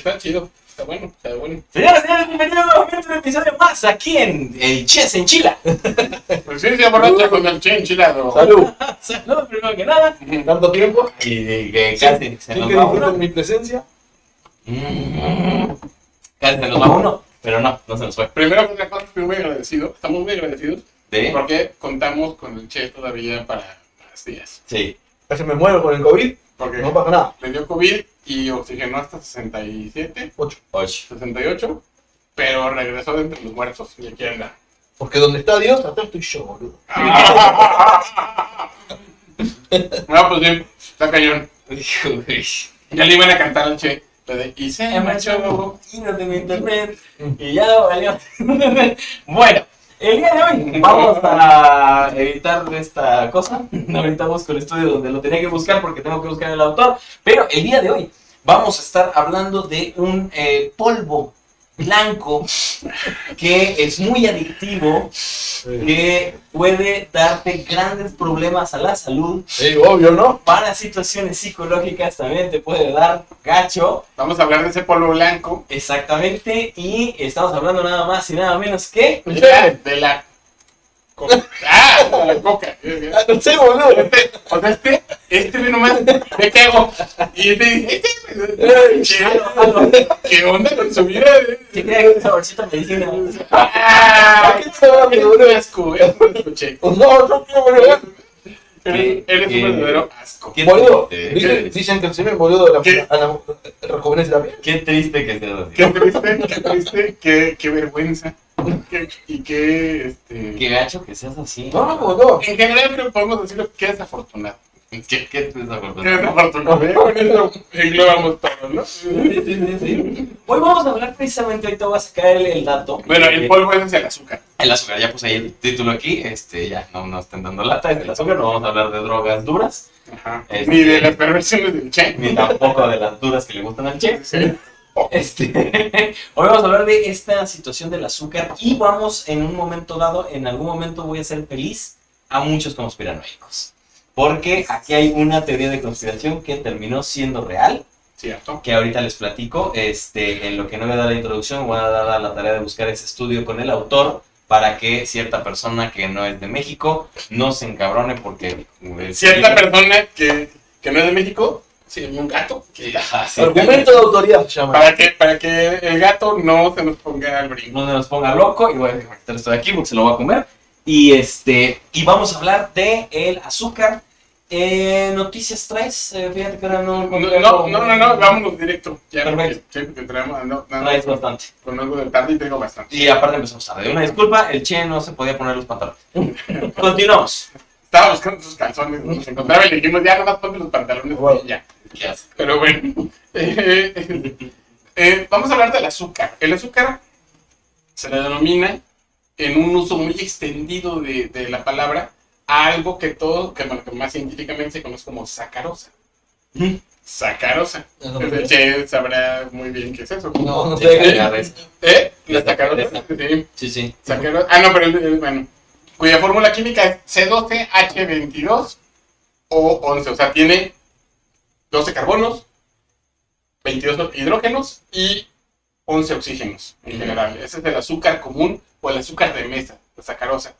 Está chido. Está bueno, está bueno. Señoras y señores, bienvenidos nuevamente a un episodio más aquí en el Ches en Chila. Pues sí, se borracha con el che enchilado. Salud. Salud, primero que nada. Tanto tiempo. Y que casi se ¿Quién nos que va disfruta uno. de mi presencia? Casi se nos va uno, pero no se nos fue. Primero que otra cosa, estoy muy agradecido. Estamos muy agradecidos ¿De? porque contamos con el che todavía para más días. Sí. Casi me muero con el COVID. Porque No pasa nada. le dio COVID y oxigenó hasta 67, 8. 68, pero regresó de entre los muertos y aquí anda. Porque donde está Dios, atrás estoy yo, boludo. No, pues bien, está cañón. Hijo, güey. Ya le iban a cantar al che. Lo de, y se marchó. Y no tengo internet. Y ya valió. Bueno, el día de hoy vamos a editar esta cosa. Ahorita busco el estudio donde lo tenía que buscar porque tengo que buscar el autor. Pero el día de hoy vamos a estar hablando de un polvo blanco que es muy adictivo, que puede darte grandes problemas a la salud. Sí, obvio, ¿no? Para situaciones psicológicas también te puede dar gacho. Vamos a hablar de ese polvo blanco. Exactamente, y estamos hablando nada más y nada menos que... De la coca. ¡Ah! De la coca. No sé, boludo. O sea, este ve nomás, ¿qué hago? Y ¿qué onda con su vida? ¿Qué crea que es un saborcito de medicina? ¡Ah! Eres un asco, che. No, no quiero volver. Eres un verdadero asco. Qué Boludo, triste, dicen que el semen, boludo, ¿Qué? rejuvenece la piel. qué triste que seas así. Qué triste, qué vergüenza. Y qué, Qué gacho que seas así. No, boludo. En general creo que podemos decirlo que es desafortunado. ¿Qué Qué desafortunado? desafortunado. Con eso englobamos todo, ¿no? Sí. Hoy vamos a hablar precisamente, ahorita voy a sacar el dato. Bueno, el polvo es hacia el azúcar. El azúcar, ya puse ahí el título aquí, ya no estén dando lata, es del azúcar, no vamos a hablar de drogas duras, Ajá. Este- Ni de las perversiones del che. ni tampoco de las duras que le gustan al chef. Sí. Hoy vamos a hablar de esta situación del azúcar y vamos en un momento dado, en algún momento voy a hacer feliz a muchos conspiranoicos. Porque aquí hay una teoría de conspiración que terminó siendo real, Cierto. que ahorita les platico. En lo que no me da la introducción, voy a dar la tarea de buscar ese estudio con el autor para que cierta persona que no es de México no se encabrone porque... Cierta persona que no es de México, sí, un gato. Ajá, sí. Argumento de autoridad se llama. Para que el gato no se nos ponga al brinco. No se nos ponga loco y voy a quitar esto de aquí porque se lo voy a comer. Y vamos a hablar de el azúcar. Noticias traes, fíjate que ahora no... No, vámonos directo. Ya, Perfecto. porque entramos Traes bastante. con algo de tarde y tengo bastante. Y aparte empezamos tarde. Una disculpa, el Che no se podía poner los pantalones. Continuamos. Estaba buscando sus calzones, nos encontraba y le dijimos, ya nomás ponte los pantalones Bueno. y ya. ¿Qué hace? Pero bueno, vamos a hablar del azúcar. El azúcar se le denomina, en un uso muy extendido de la palabra, a algo que más científicamente se conoce como sacarosa. Sacarosa. El Che sabrá muy bien qué es eso. No Sí, sé. La sacarosa. Sí. Sí. Sacarosa. Ah, no, pero bueno. Cuya fórmula química es C12H22 o 11. O sea, tiene 12 carbonos, 22 hidrógenos y 11 oxígenos en general. Ese es el azúcar común o el azúcar de mesa, la sacarosa.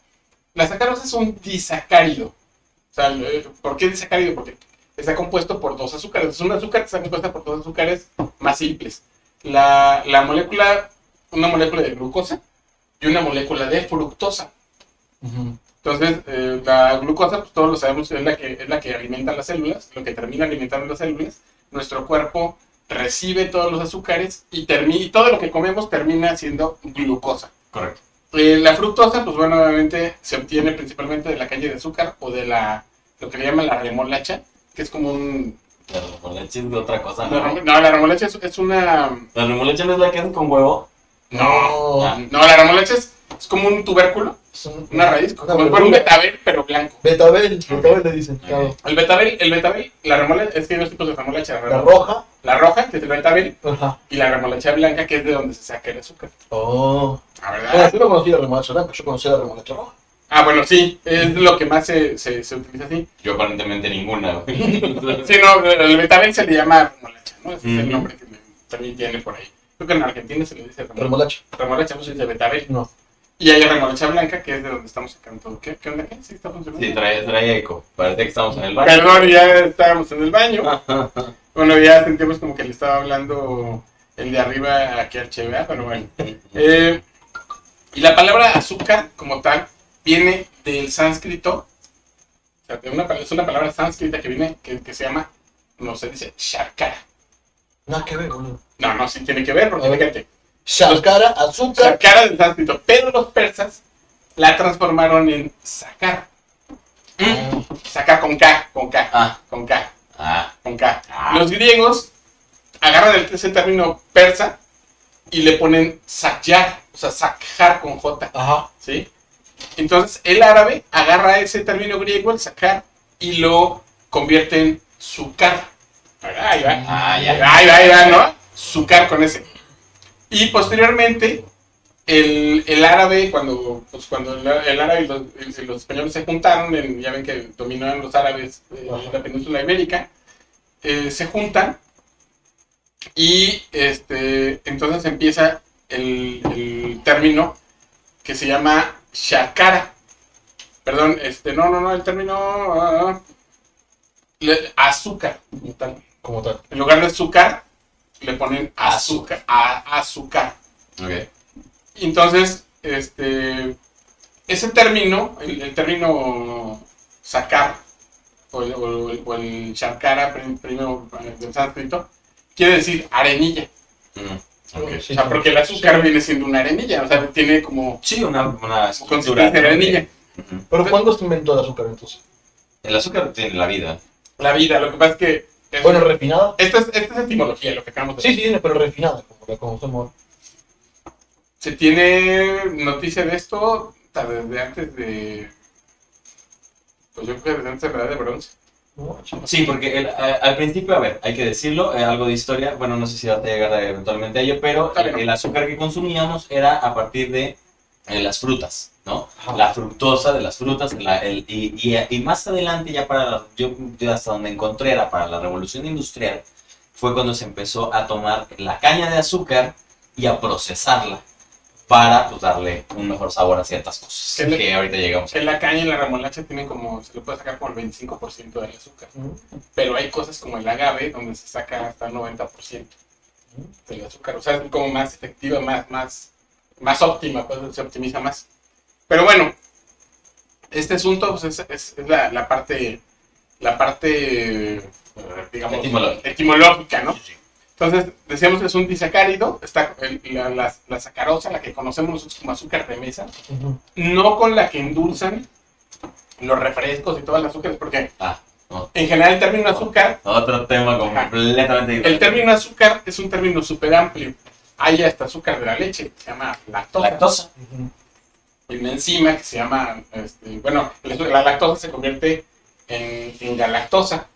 La sacarosa es un disacárido. O sea, ¿por qué disacárido? Porque está compuesto por dos azúcares. Es un azúcar que está compuesta por dos azúcares más simples. La molécula, una molécula de glucosa y una molécula de fructosa. Entonces, la glucosa, pues todos lo sabemos, es la que alimenta las células, lo que termina alimentando las células. Nuestro cuerpo recibe todos los azúcares y todo lo que comemos termina siendo glucosa. Correcto. La fructosa, pues bueno, obviamente se obtiene principalmente de la caña de azúcar o de lo que le llaman la remolacha, que es como un... La remolacha es de otra cosa, ¿no? No, la remolacha es una... La remolacha no es la que hacen con huevo. No, la remolacha es como un tubérculo, una raíz, como si fuera un betabel, pero blanco. Betabel le dicen. Claro. El betabel, la remolacha, es que hay dos tipos de remolacha. La roja. La roja, que es el betabel, Ajá. y la remolacha blanca, que es de donde se saca el azúcar. Oh. ¿La Bueno, verdad? yo no conocía la remolacha blanca, yo conocía la remolacha roja. Ah, bueno, sí, es lo que más se utiliza así. Yo aparentemente ninguna. Sí, no, el betabel se le llama remolacha, ¿no? Ese es el nombre que le... también tiene por ahí. Creo que en Argentina se le dice Remolacha. remolacha, no se dice betabel. No. Y hay remolacha blanca, que es de donde estamos sacando todo. ¿Qué onda? ¿Qué? ¿Sí está funcionando? Sí, trae eco. Parece que estamos en el baño. Perdón, ya estábamos en el baño. Bueno, ya sentimos como que le estaba hablando el de arriba aquí al Cheve, pero bueno. Y la palabra azúcar, como tal, viene del sánscrito. O sea, es una palabra sánscrita que viene, que se llama, no se dice, sharkara. Nada que ver, boludo. No, sí tiene que ver, porque A ver. fíjate. Shakara, azúcar. Sharkara del sánscrito, pero los persas la transformaron en sacar. Sacar con K, con K, Ah. con K, Ah. con K. Los griegos agarran ese término persa y le ponen sakyar, o sea, sakjar con J, Ajá. ¿sí? Entonces el árabe agarra ese término griego, el sakar, y lo convierte en sukar. Ahí va. Ah, ya. Ahí va, ¿no? Sukar con ese. Y posteriormente, el árabe, cuando el árabe y los españoles se juntaron, ya ven que dominaron los árabes la península ibérica, se juntan y entonces empieza el término que se llama shakara. Perdón, no, el término azúcar, como tal. Como tal. En lugar de azúcar, le ponen azúcar, azúcar. Ok. Entonces, ese término, el término sacar, o el shakara, primero del sánscrito, quiere decir arenilla. Ok. Sí, O sea, porque el azúcar viene siendo una arenilla, o sea, tiene como Sí, una consistencia estructura. de arenilla. Ujú. Pero ¿cuándo se inventó el azúcar entonces? El azúcar tiene la vida. La vida, lo que pasa es que... Bueno, refinada. Esta es etimología, lo que acabamos de Sí, sí, pero refinada, como la conocemos. Se tiene noticia de esto desde antes de... Pues yo creo que desde antes de la edad de bronce. Sí, porque al principio, a ver, hay que decirlo, algo de historia, bueno, no sé si va a llegar eventualmente a ello, pero Está bien. el azúcar que consumíamos era a partir de las frutas, ¿no? Ajá. La fructosa de las frutas, y más adelante ya yo hasta donde encontré era para la revolución industrial, fue cuando se empezó a tomar la caña de azúcar y a procesarla para pues, darle un mejor sabor a ciertas cosas, ¿Qué le- que ahorita llegamos a En la caña y la remolacha tienen como... Se le puede sacar como el 25% del azúcar. Pero hay cosas como el agave donde se saca hasta el 90% del azúcar. O sea, es como más efectiva, más óptima, pues se optimiza más. Pero bueno, este asunto pues, es la parte, digamos, etimológica, ¿no? Entonces, decíamos que es un disacárido, está la sacarosa, la que conocemos nosotros como azúcar de mesa, no con la que endulzan los refrescos y todas las azúcares, porque no. en general el término azúcar, Otro tema Ajá. completamente diferente. el término azúcar es un término súper amplio. Hay hasta azúcar de la leche, que se llama lactosa. Lactosa. Hay una enzima que se llama, la lactosa se convierte en galactosa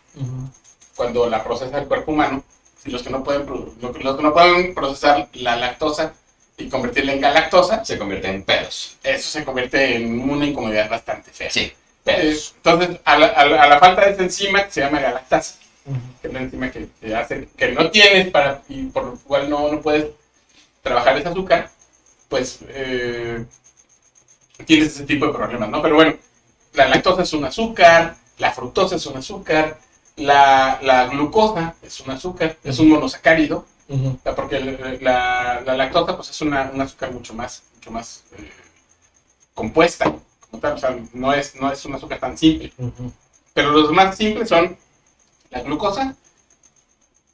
cuando la procesa el cuerpo humano. Y los que no pueden procesar la lactosa y convertirla en galactosa, Se convierte en pedos. eso se convierte en una incomodidad bastante fea. Sí, pedos. Entonces, a la falta de esa enzima que se llama galactasa, que es la enzima que hace que no tienes y por lo cual no puedes trabajar ese azúcar, pues tienes ese tipo de problemas, ¿no? Pero bueno, la lactosa es un azúcar, la fructosa es un azúcar, la glucosa es un azúcar, es un monosacárido, porque la lactosa pues es un azúcar mucho más compuesta, como tal, o sea, no es un azúcar tan simple. Pero los más simples son la glucosa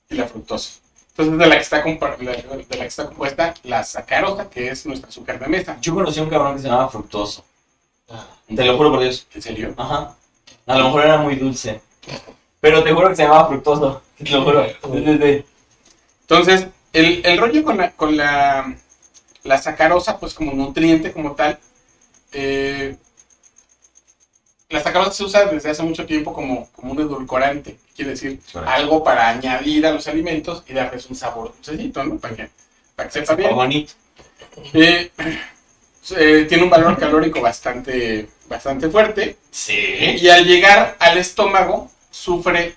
y la fructosa. Entonces de la que está compuesta la sacarosa, que es nuestro azúcar de mesa. Yo conocí a un cabrón que se llamaba Fructoso. Te lo juro por Dios. ¿En serio? Ajá. A lo mejor era muy dulce. Pero te juro que se llamaba Fructoso. Te lo juro. Sí. Entonces, el rollo con la sacarosa, pues como nutriente, como tal, la sacarosa se usa desde hace mucho tiempo como un edulcorante, quiere decir Correcto. algo para añadir a los alimentos y darles un sabor dulcecito, ¿no? Para que sepa bien. Bonito. Tiene un valor calórico bastante fuerte Sí. y al llegar al estómago sufre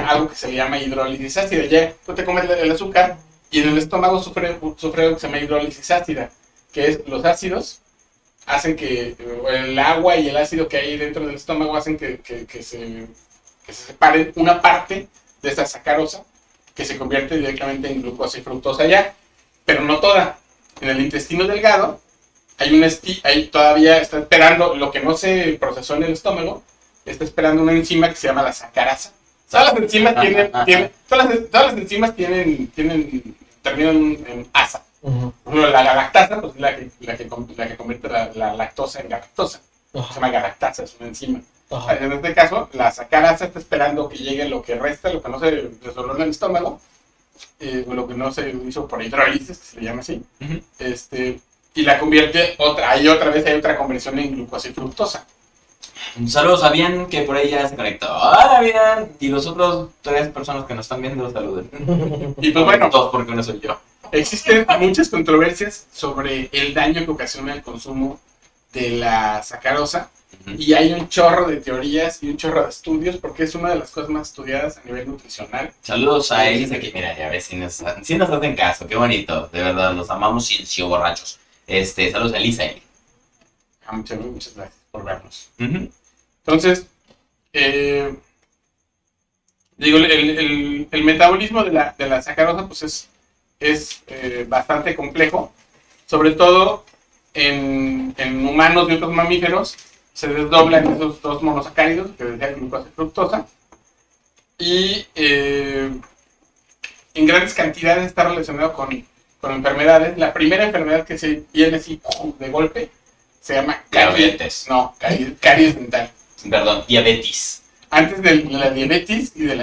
algo que se le llama hidrólisis ácida. Ya tú te comes el azúcar y en el estómago sufre algo que se llama hidrólisis ácida, que es los ácidos hacen que el agua y el ácido que hay dentro del estómago hacen que se separen una parte de esa sacarosa que se convierte directamente en glucosa y fructosa ya, pero no toda. En el intestino delgado ahí todavía está esperando lo que no se procesó en el estómago, está esperando una enzima que se llama la sacarasa. Todas las enzimas todas las enzimas terminan en asa. Bueno, la galactasa, pues es la que convierte la lactosa en galactosa. Se llama galactasa, es una enzima. En este caso, la sacarasa está esperando que llegue lo que resta, lo que no se resolvió en el estómago, lo que no se hizo por hidrólisis, que se le llama así, y la convierte otra vez hay otra conversión en glucosa y fructosa. Saludos a Bien, que por ahí ya se conectó. Hola, Bien. Y los otros 3 personas que nos están viendo, saluden. Y pues bueno, 2 porque uno soy yo. existen muchas controversias sobre el daño que ocasiona el consumo de la sacarosa. Y hay un chorro de teorías y un chorro de estudios porque es una de las cosas más estudiadas a nivel nutricional. Saludos a Elisa, que mira, ya ves, si nos hacen caso, qué bonito, de verdad, los amamos y borrachos. Saludos a Elisa. Muchas gracias por vernos. Entonces, digo, el metabolismo de la sacarosa pues es bastante complejo, sobre todo en humanos y otros mamíferos. Se desdoblan esos dos monosacáridos, que decía glucosa y fructosa, y en grandes cantidades está relacionado con enfermedades. La primera enfermedad que se viene así de golpe se llama Diabetes. Caries dental. Perdón, diabetes. Antes de la diabetes y del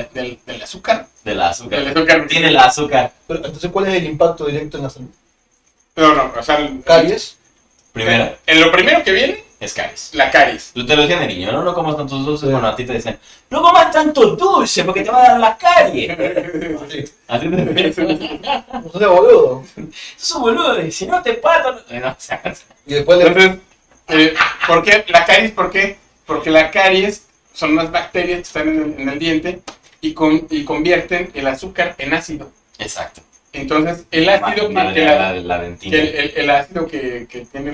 azúcar. Del azúcar. Del azúcar. Tiene el azúcar. Pero entonces, ¿cuál es el impacto directo en la salud? No, o sea... ¿Caries? Primero, En lo primero que viene, es caries. la caries. Te lo decían de niño, no comas tantos dulces. Bueno, a ti te decían, no comas tanto dulce porque te va a dar la carie. Sí. Así te decían. No seas boludo. Eso boludo, y si no te parto. No, o sea, Y después le... Entonces, ¿por qué la caries? ¿Por qué? Porque la caries son unas bacterias que están en el diente y convierten el azúcar en ácido. exacto. Entonces, el ácido La dentina. el ácido que tiene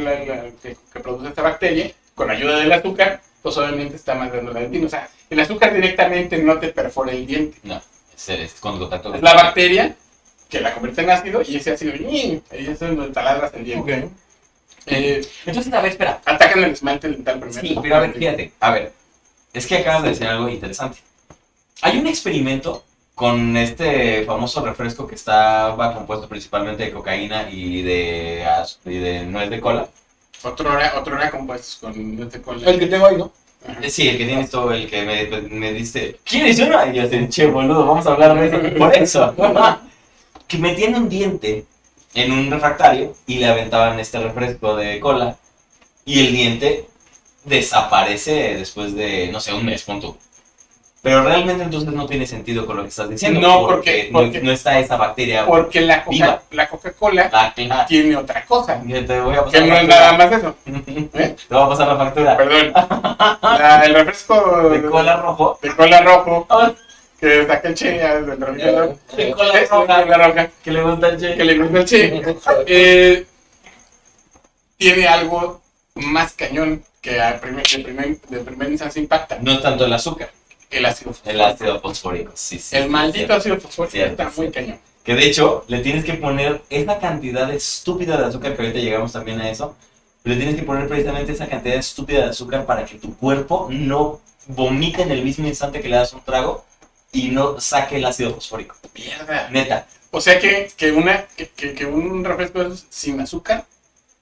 que produce esta bacteria, con ayuda del azúcar, pues obviamente está mandando la dentina. O sea, el azúcar directamente no te perfora el diente. No, es con contacto. Es la bacteria que la convierte en ácido y ese ácido, ahí es donde taladras el diente. Ok. Entonces, a ver, espera. Atacan el esmalte dental primero. Sí, pero a ver, fíjate. A ver, es que acabas de decir algo interesante. Hay un experimento con este famoso refresco que estaba compuesto principalmente de cocaína y de nuez de cola. Otro hora compuestos con nuez de cola. El que tengo ahí, ¿no? Ajá. Sí, el que tienes tú, el que me diste. ¿Quieres uno? Y yo así, che, boludo, vamos a hablar de eso. Por eso. Que metían un diente en un refractario y le aventaban este refresco de cola y el diente desaparece después de, no sé, un mes, punto. Pero realmente entonces no tiene sentido con lo que estás diciendo. No, porque no está esa bacteria. Porque la Viva. Coca-Cola Claro. tiene otra cosa. Te voy a Que pasar no la es factura. nada más eso. ¿Eh? Te voy a pasar la factura. Perdón. El refresco De cola rojo. de cola rojo que saca el Che del refrigerador. De cola roja. Cola roja. Que le gusta el che. Que le gusta el Che. Tiene algo más cañón que de primera instancia impacta. No es tanto el azúcar, El ácido el fosfórico. ácido fosfórico. Sí, sí. El sí, maldito cierto. ácido fosfórico Cierto, está muy cierto. cañón. Que de hecho, le tienes que poner esa cantidad estúpida de azúcar, que ahorita llegamos también a eso. Le tienes que poner precisamente esa cantidad estúpida de azúcar para que tu cuerpo no vomite en el mismo instante que le das un trago y no saque el ácido fosfórico. Mierda. Neta. O sea que un refresco de esos sin azúcar.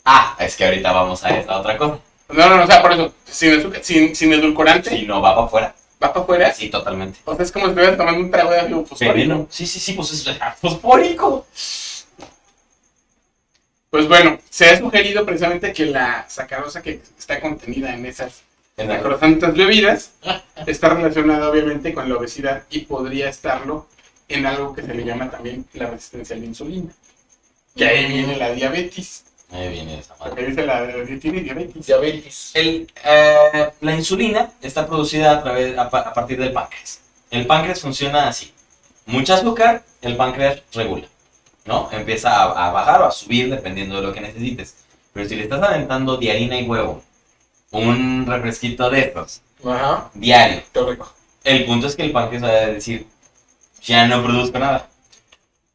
Ah, es que ahorita vamos a esa otra cosa. No, o sea, por eso, sin azúcar, sin edulcorante, Si no va para afuera. va para afuera. Sí, totalmente. O sea, es como si estuvieras tomando un trago de ácido fosfórico. Veneno. Sí, pues es fosfórico. Pues bueno, se ha sugerido precisamente que la sacarosa que está contenida en esas sacrosantas bebidas está relacionada obviamente con la obesidad y podría estarlo en algo que se le llama también la resistencia a la insulina. Que ahí viene la diabetes. Ahí viene esa madre. Porque dice la tiene diabetes. Diabetes. La insulina está producida a partir del páncreas. El páncreas funciona así. Mucha azúcar, el páncreas regula. ¿no? Empieza a bajar o a subir dependiendo de lo que necesites. Pero si le estás aventando de harina y huevo, un refresquito de estos, Ajá. diario, Qué rico. el punto es que el páncreas va a decir, ya no produzco nada.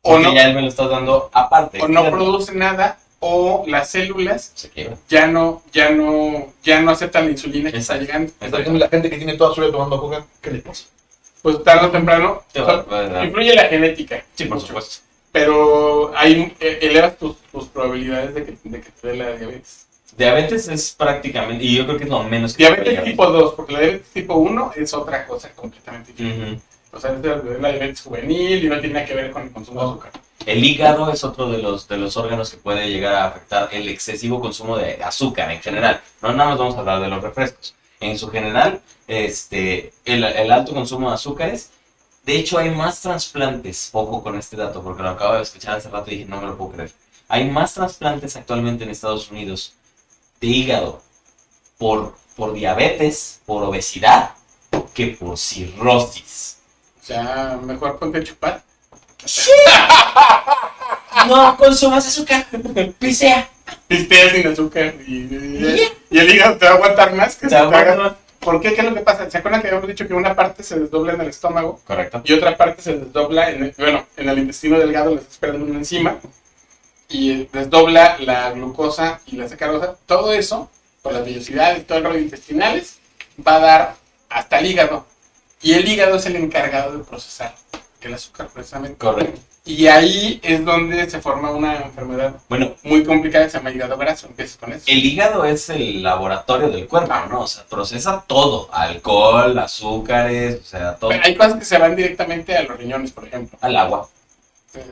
O Porque no, ya me lo estás dando aparte. o no externo. produce nada, o las células Se quiebra. ya no aceptan la insulina que está Exacto. llegando. Por ejemplo, la gente que tiene toda su vida tomando coca, ¿qué les pasa? Pues tarde o temprano, Te va a dar. influye la genética. Sí, por mucho. supuesto. Pero ahí elevas tus probabilidades de que te dé la diabetes. Diabetes es prácticamente, y yo creo que es lo menos que te puede Diabetes llegar. tipo 2, porque la diabetes tipo 1 es otra cosa completamente diferente. Ujú. O sea, es la diabetes juvenil y no tiene nada que ver con el consumo de azúcar. El hígado es otro de los órganos que puede llegar a afectar el excesivo consumo de azúcar en general. No nada más vamos a hablar de los refrescos. En su general, el alto consumo de azúcares. De hecho, hay más trasplantes, ojo con este dato, porque lo acabo de escuchar hace rato y dije, no me lo puedo creer. Hay más trasplantes actualmente en Estados Unidos de hígado por diabetes, por obesidad, que por cirrosis. O sea, mejor ponte a chupar. No consumas azúcar, pisea. Pisteas sin azúcar y el hígado te va a aguantar más que si te hagas. ¿Por qué? ¿Qué es lo que pasa? ¿Se acuerdan que habíamos dicho que una parte se desdobla en el estómago Correcto. y otra parte se desdobla en el intestino delgado, les está esperando una enzima y desdobla la glucosa y la sacarosa? Todo eso, por las vellosidades y todo el rollo intestinales, va a dar hasta el hígado. Y el hígado es el encargado de procesar el azúcar, precisamente. Correcto. Y ahí es donde se forma una enfermedad Bueno, muy complicada que se llama hígado graso. Empiezas con eso. el hígado es el laboratorio del cuerpo, ¿no? O sea, procesa todo. Alcohol, azúcares, o sea, todo. Pero hay cosas que se van directamente a los riñones, por ejemplo. Al agua.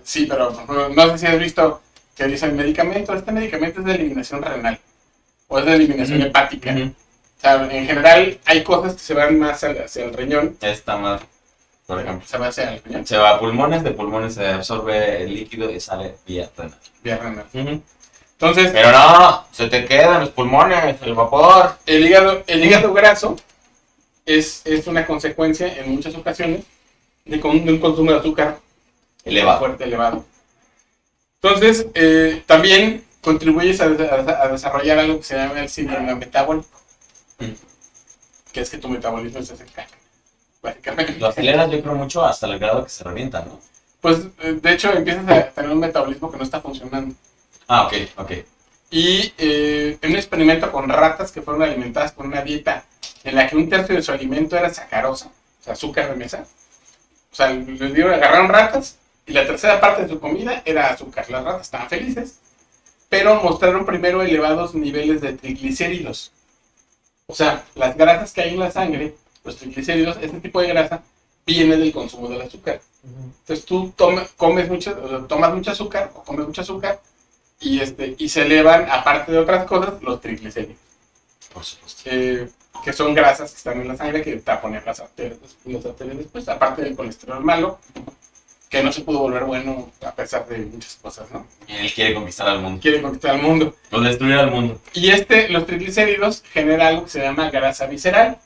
Sí, pero no sé si has visto que dicen medicamento. Este medicamento es de eliminación renal o es de eliminación Ujú. hepática. Ujú. O sea, en general hay cosas que se van más hacia el riñón. Está mal. Por ejemplo. Se va hacia el riñón, Se va a pulmones, de pulmones se absorbe el líquido y sale vía renal. vía renal. Ujú. Entonces, Pero no, se te quedan los pulmones, el vapor. el hígado graso es una consecuencia en muchas ocasiones de un consumo de azúcar Elevado. fuerte, elevado. Entonces, también contribuyes a desarrollar algo que se llama el síndrome metabólico, Mm. que es que tu metabolismo se hace caca, básicamente. Lo aceleras yo creo mucho hasta el grado que se revienta, ¿no? Pues, de hecho, empiezas a tener un metabolismo que no está funcionando. Ah, ok, ok. Y en un experimento con ratas que fueron alimentadas con una dieta en la que un tercio de su alimento era sacarosa, o sea, azúcar de mesa. O sea, agarraron ratas y la tercera parte de su comida era azúcar. Las ratas estaban felices, pero mostraron primero elevados niveles de triglicéridos. O sea, las grasas que hay en la sangre, los triglicéridos, este tipo de grasa, viene del consumo del azúcar. Entonces tú tomas mucho azúcar o comes mucho azúcar y se elevan, aparte de otras cosas, los triglicéridos, Por supuesto. que son grasas que están en la sangre que taponan las arterias después, aparte del colesterol malo, que no se pudo volver bueno a pesar de muchas cosas, ¿no? Y él quiere conquistar al mundo. Quiere conquistar al mundo. O destruir al mundo. Y los triglicéridos generan algo que se llama grasa visceral.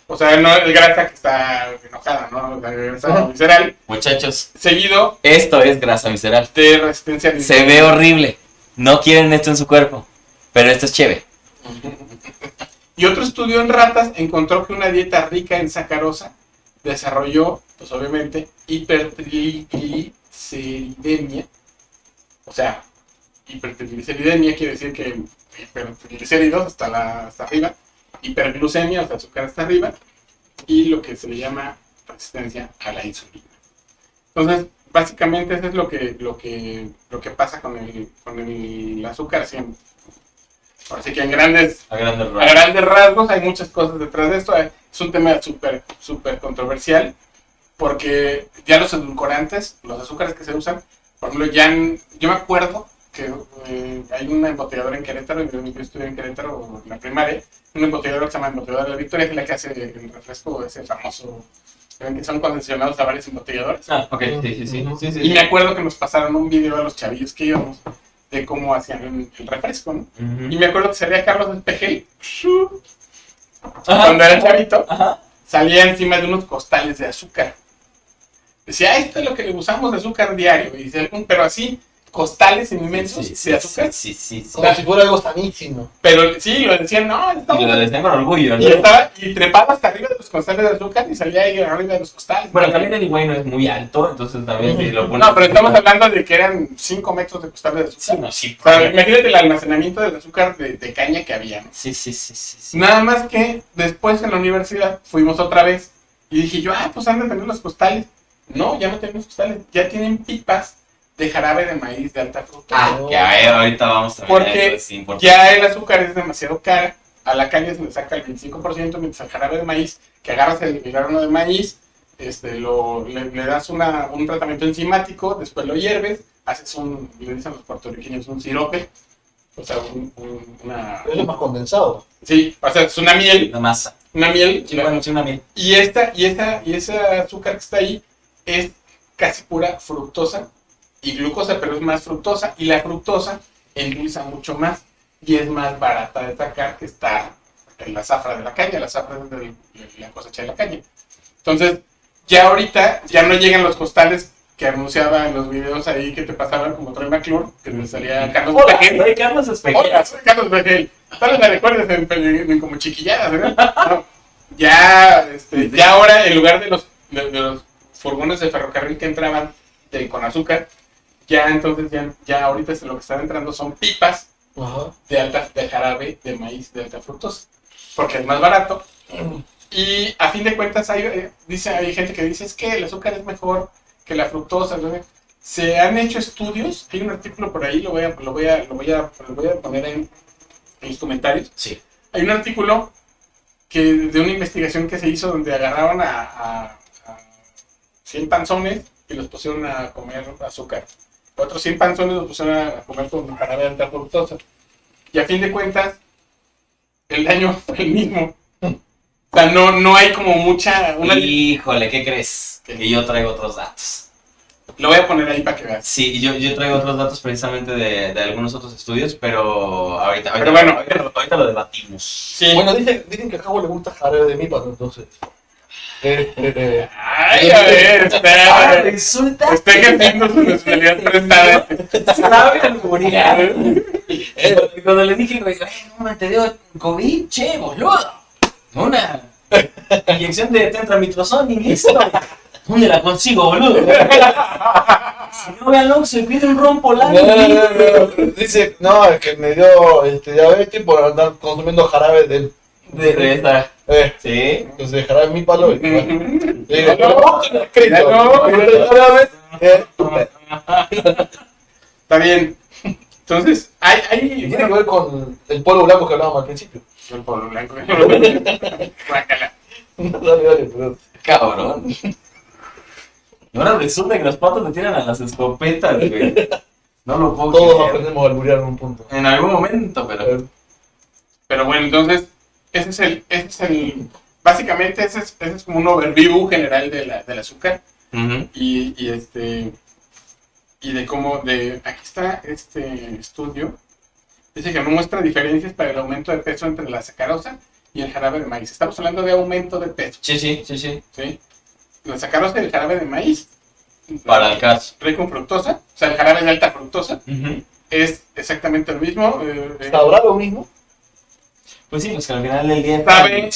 O sea, no es grasa que está enojada, ¿no? La grasa visceral. Muchachos, Seguido esto es grasa visceral. de resistencia a la Se ve horrible. No quieren esto en su cuerpo. Pero esto es chévere. Y otro estudio en ratas encontró que una dieta rica en sacarosa desarrolló, pues obviamente, hipertrigliceridemia. O sea, hipertrigliceridemia quiere decir que hipertriglicéridos hasta arriba, hiperglucemia, o sea, azúcar hasta arriba, y lo que se le llama resistencia a la insulina. Entonces, básicamente eso es lo que pasa con el azúcar siempre. Así que A grandes a rasgos. grandes rasgos hay muchas cosas detrás de esto. Es un tema súper controversial porque ya los edulcorantes, los azúcares que se usan, por ejemplo, yo me acuerdo que hay una embotelladora en Querétaro, yo estudié en Querétaro en la primaria, una embotelladora que se llama Embotelladora de la Victoria, que es la que hace el refresco ese famoso, que son concesionados a varios embotelladores. Ah, ok, sí. Y me acuerdo que nos pasaron un video a los chavillos que íbamos de cómo hacían el refresco, ¿no? Y me acuerdo que salía Carlos Espejel, cuando era chavito, Ajá. salía encima de unos costales de azúcar. decía, esto es lo que le usamos de azúcar diario. Y dice, pero así, costales inmensos de azúcar. Sí. Como si fuera algo sanísimo. Pero sí, lo decían, no, Y estamos... lo decían con orgullo, Y ¿no? estaba y trepaba hasta arriba de los costales de azúcar y salía ahí arriba de los costales. Bueno, también el güey no es muy alto, entonces también si lo pones... No, pero estamos hablando de que eran 5 metros de costales de Sí, azúcar. no, sí. O sea, imagínate el almacenamiento del azúcar de caña que había, ¿no? Sí. Nada más que después en la universidad fuimos otra vez y dije yo, pues han de tener los costales. No, ya no tenemos costales, ya tienen pipas de jarabe de maíz de alta fructosa. Que a ver, ahorita vamos a ver Porque eso, es importante. ya el azúcar es demasiado cara, a la caña se le saca el 25%, mientras al jarabe de maíz, que agarras el grano de maíz, le das un tratamiento enzimático, después lo hierves, haces le dicen los puertorriqueños, un sirope, o sea, Eso es más condensado. sí, o sea, es una miel, La masa. sí, Una miel. y ese azúcar que está ahí es casi pura fructosa y glucosa, pero es más fructosa, y la fructosa endulza mucho más y es más barata de sacar que está en la zafra de la caña, la zafra de la cosecha de la caña. Entonces, ya ahorita ya no llegan los costales que anunciaba en los videos ahí que te pasaban como Troy McClure, que me salía Carlos Hola, Pejel. soy Carlos Espejel. Hola, soy Carlos Pejel. Tal vez me recuerdes en como chiquilladas, ¿verdad? No, ya ahora en lugar de los furgones de ferrocarril que entraban con azúcar, ya entonces ya ahorita lo que están entrando son pipas Ajá. de jarabe de maíz de alta fructosa, porque es más barato. Y a fin de cuentas hay gente que dice es que el azúcar es mejor que la fructosa, ¿no? Se han hecho estudios, hay un artículo por ahí, lo voy a poner en los comentarios. Sí. Hay un artículo de una investigación que se hizo donde agarraron a 100 panzones y los pusieron a comer azúcar. Otros 100 panzones los pusieron a comer con jarabe de alta fructosa. Y a fin de cuentas, el daño fue el mismo. O sea, no hay como mucha... Híjole, ¿qué crees? Que yo traigo otros datos. Lo voy a poner ahí para que veas. Sí, yo traigo otros datos precisamente de algunos otros estudios, pero ahorita lo debatimos. Sí. Bueno, dicen que a Javo le gusta jarabe de mípano, entonces. Ay, a ver, Resulta está ejerciendo su nacionalidad prestada. sabe alburear. Cuando le dije, güey, no te dio COVID, che, boludo. Una inyección de tetramitrozón y listo. ¿Dónde la consigo, boludo? Si no ve al Oxxo y pide un ron polar. No. Dice, no, es que me dio diabetes por andar consumiendo jarabe De esta. Sí. Entonces jarabe en mi palo. Y bueno, le digo, No, escrito. ya no. Jarabe, Está bien. Entonces, y tiene que ver con el polvo blanco que hablábamos al principio. El polvo blanco. Guácala. Dale, perdón. Cabrón. Y ahora resulta que los patos le tiran a las escopetas, güey. No lo puedo Todos creer. aprendemos a alburear en un punto. En algún momento, pero... Pero bueno, entonces, ese es el básicamente ese es como un overview general del azúcar. Ujú. Y de cómo, aquí está este estudio, dice que no muestra diferencias para el aumento de peso entre la sacarosa y el jarabe de maíz. Estamos hablando de aumento de peso, Sí. ¿sí? La sacarosa y el jarabe de maíz, Para el caso. rico en fructosa, o sea, el jarabe de alta fructosa, Ujú. es exactamente lo mismo. ¿Sabrá lo mismo? Pues sí, pues que al final del día... Sabe.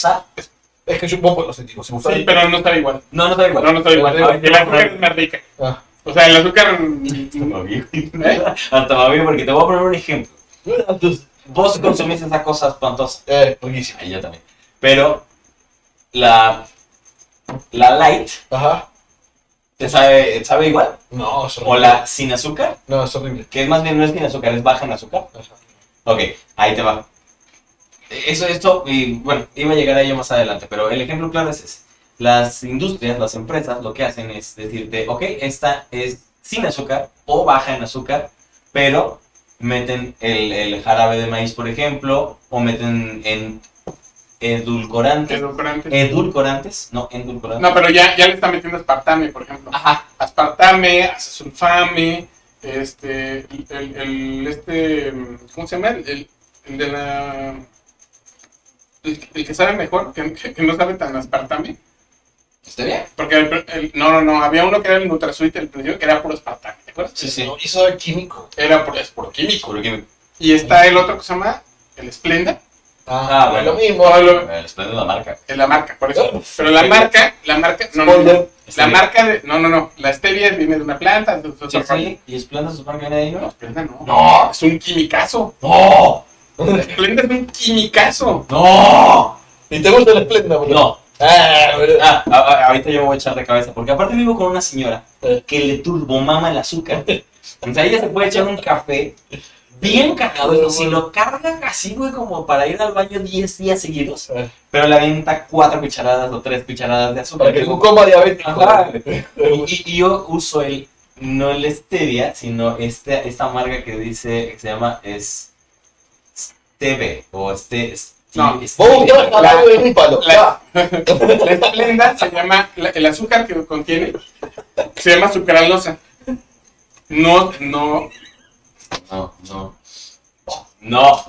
Es que yo un poco lo sentimos. Sí, pero no está igual. No está igual. No está igual. El azúcar es más rica. Ah. O sea, el azúcar... Hasta va bien, porque te voy a poner un ejemplo. Entonces, Vos consumís esa cosa espantosa. riquísimo. Ahí yo también. Pero la light Ajá. te sabe igual. No, es O horrible. la sin azúcar, No, es horrible. que es más bien no es sin azúcar, es baja en azúcar. Ajá. Ok, ahí te va. Esto, y bueno, iba a llegar a ello más adelante, pero el ejemplo claro es ese. Las industrias, las empresas, lo que hacen es decirte, ok, esta es sin azúcar o baja en azúcar, pero meten el jarabe de maíz, por ejemplo, o meten en edulcorantes. Edulcorantes, no endulcorantes. No, pero ya le está metiendo aspartame, por ejemplo. Ajá. Aspartame, acesulfame, ¿cómo se llama? El de la... El que sabe mejor, que no sabe tan aspartame, ¿Stevia? Porque no, había uno que era el NutraSweet, el principio, que era puro aspartame, ¿te acuerdas? Sí, sí. No, eso es químico. Es puro químico. Puro químico. Y está el otro que se llama el Splenda, Ah, bueno. lo mismo. El Splenda es la marca. es la marca, por eso. Oh, Pero la marca, no, Spoiler. la marca de, no, la stevia viene de una planta, de otro Sí, rollo. sí. ¿Y Splenda se supone que viene de ahí, No, no? Splenda no. ¡No! Es un quimicazo. ¡No! Splenda es un quimicazo. ¡No! ¿Y te gusta el Splenda, boludo? No. Ah, boludo. Ahorita yo me voy a echar de cabeza. Porque aparte vivo con una señora que le turbomama el azúcar. O sea, ella se puede echar un café bien cargado. Y si lo cargan así, güey, como para ir al baño 10 días seguidos. Pero le avienta 4 cucharadas o 3 cucharadas de azúcar. Para que no coma diabético. Ajá. Y yo uso no el stevia, sino esta marca que dice, que se llama Steve, o No, Vos ya jalado en un palo. La Splenda se llama, el azúcar que contiene, se llama sucralosa. No. No.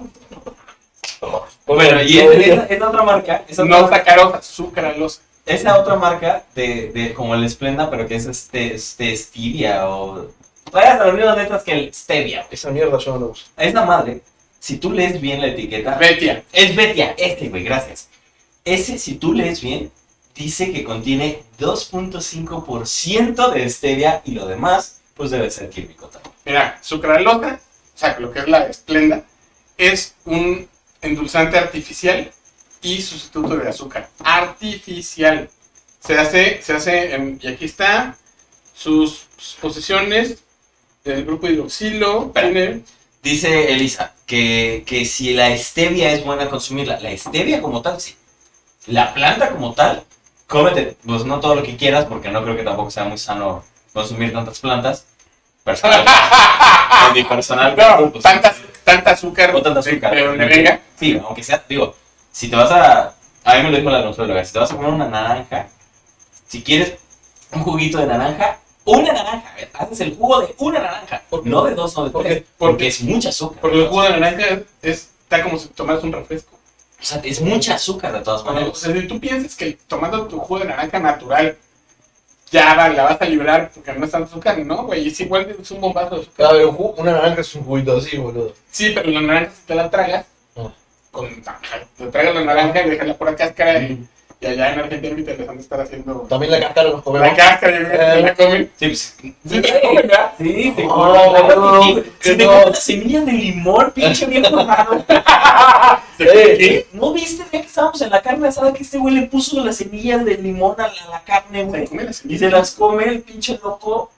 Bueno, y esa otra marca, No sacarosa, sucralosa. esa otra marca de como el Splenda, pero que es stevia o... Todavía se olvidan letras que el stevia. Esa mierda yo no la uso. Esa madre, si tú lees bien la etiqueta... Betia. Es Betia, güey, gracias. Ese, si tú lees bien, dice que contiene 2.5% de stevia y lo demás, pues debe ser químico también. Mira, sucralosa, o sea, lo que es la Splenda, es un endulzante artificial y sustituto de azúcar. Artificial. Se hace y aquí está sus posiciones del grupo hidroxilo. Tiene, Dice Elisa que si la stevia es buena consumirla, la stevia como tal, sí. La planta como tal, cómete, pues no todo lo que quieras, porque no creo que tampoco sea muy sano consumir tantas plantas. Personal, en mi personal, no, pues, tanta azúcar, o tanta azúcar. de donde venga. Sí, aunque sea, digo, si te vas a mí me lo dijo la nutrióloga, si te vas a comer una naranja, si quieres un juguito de naranja, una naranja, haces el jugo de una naranja, no de 2 o de 3, porque es mucha azúcar. Porque el jugo de naranja está como si tomaras un refresco. O sea, es mucha azúcar de todas O maneras. sea, si tú piensas que tomando tu jugo de naranja natural ya la vas a liberar porque no es tanto azúcar, no, güey, es igual, es un bombazo de azúcar. A ver, una naranja es un juguito así, boludo. Sí, pero la naranja si te la tragas, te tragas la naranja y dejas la pura cáscara y allá en Argentina ahorita les van a estar haciendo También la cáscara nos comemos. la cáscara y se la comen. Sí, pues, Sí, se la comen, ¿verdad? sí, te No, si te no. comes las semillas de limón, pinche viejo raro. ¿Qué? ¿No viste el día que estábamos en la carne asada que este güey le puso las semillas de limón a la carne, Se güey? comen las Y se las come el pinche loco.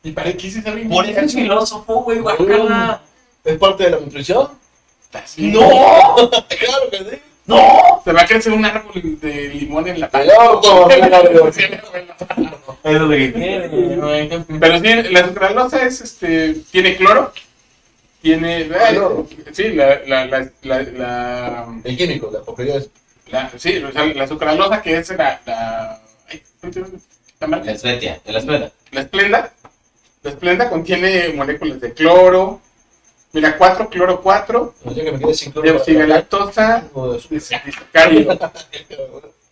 ¿Y para qué se saben? Por eso es filósofo, güey, guacala. ¿Es parte de la nutrición? ¡No! Claro que sí. ¡No! Se va a crecer un árbol de limón en la El orto, claro. Sí, bueno. Eso es lo que quiere, güey. Pero sí, la sucralosa tiene cloro, tiene, ¿Cloro? sí, El químico, la porquería es. sí, o sea, la sucralosa que es ay, la marca. La Svetia, la Splenda. La Splenda contiene moléculas de cloro, mira, cloro 4, No sé que me quedé sin cloro. deoxigelactosa, disacario,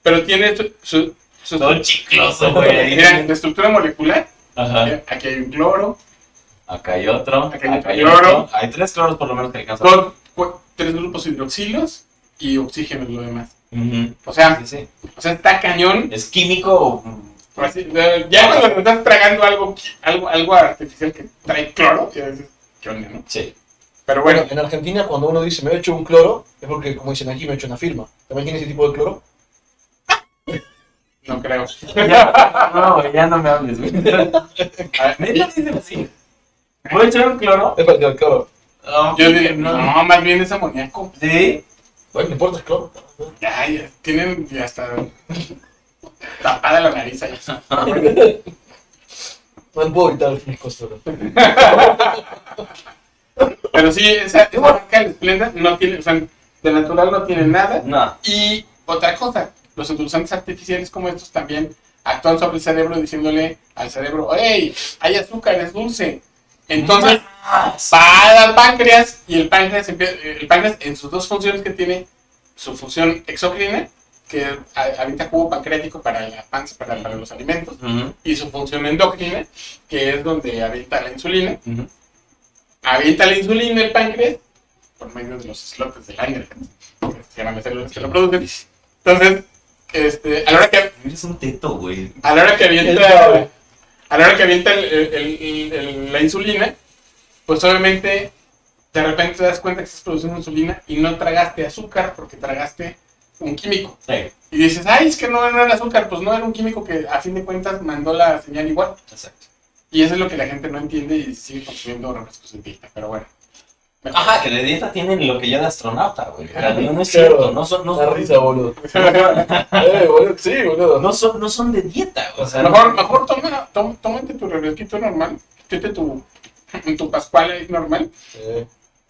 pero tiene su Todo chicloso, güey. mira, la estructura molecular, Ajá. aquí hay un cloro, Acá hay otro. Acá hay Acá hay cloro. otro. Hay 3 cloros por lo menos que alcanzan. 3 grupos hidroxilos y oxígeno es lo demás. Ujú. O sea, Sí. está cañón. Es químico. Así, ya cuando te estás tragando algo artificial que trae cloro, ya dices, ¿qué onda, no? Sí. Pero Bueno, bueno, en Argentina cuando uno dice me he hecho un cloro, es porque, como dicen aquí, me he hecho una firma. ¿También tiene ese tipo de cloro? no creo. No, güey, ya no me hables, güey. Neta dicen así. ¿Puedo echar un cloro? Es parecido al cloro. Yo diría, no, más bien es amoníaco. Sí. Bueno, no importa, es cloro. Ya, tienen ya hasta tapada la nariz ahí. No puedo evitar mis cosas. Pero sí, esa marca, la Splenda, no tiene, o sea, de natural no tiene nada. No. Y otra cosa, los endulzantes artificiales como estos también actúan sobre el cerebro diciéndole al cerebro, ¡hey! Hay azúcar, es dulce. Entonces, va al páncreas y el páncreas en sus dos funciones que tiene, su función exocrina que avienta jugo pancreático para la panza, para los alimentos, Ujú, y su función endocrina, que es donde avienta la insulina. ujú. Avienta la insulina el páncreas por medio de los islotes de Langerhans, que se llaman las células que lo producen. Entonces, a la hora que Eres un teto, güey. a la hora que avienta, a la hora que avienta la insulina, pues obviamente de repente te das cuenta que estás produciendo insulina y no tragaste azúcar porque tragaste un químico. Sí, Y dices, ay, es que no era azúcar, pues no, era un químico que a fin de cuentas mandó la señal igual. exacto. Y eso es lo que la gente no entiende y sigue consumiendo refrescos de dieta, pero bueno. Ajá, que de dieta tienen lo que yo de astronauta, güey. Pero no es Claro. cierto, no son, no, La risa, boludo. no, Boludo, sí, boludo. no son de dieta, o sea. Mejor tómate tu refresquito normal, tete tu pascual ahí normal,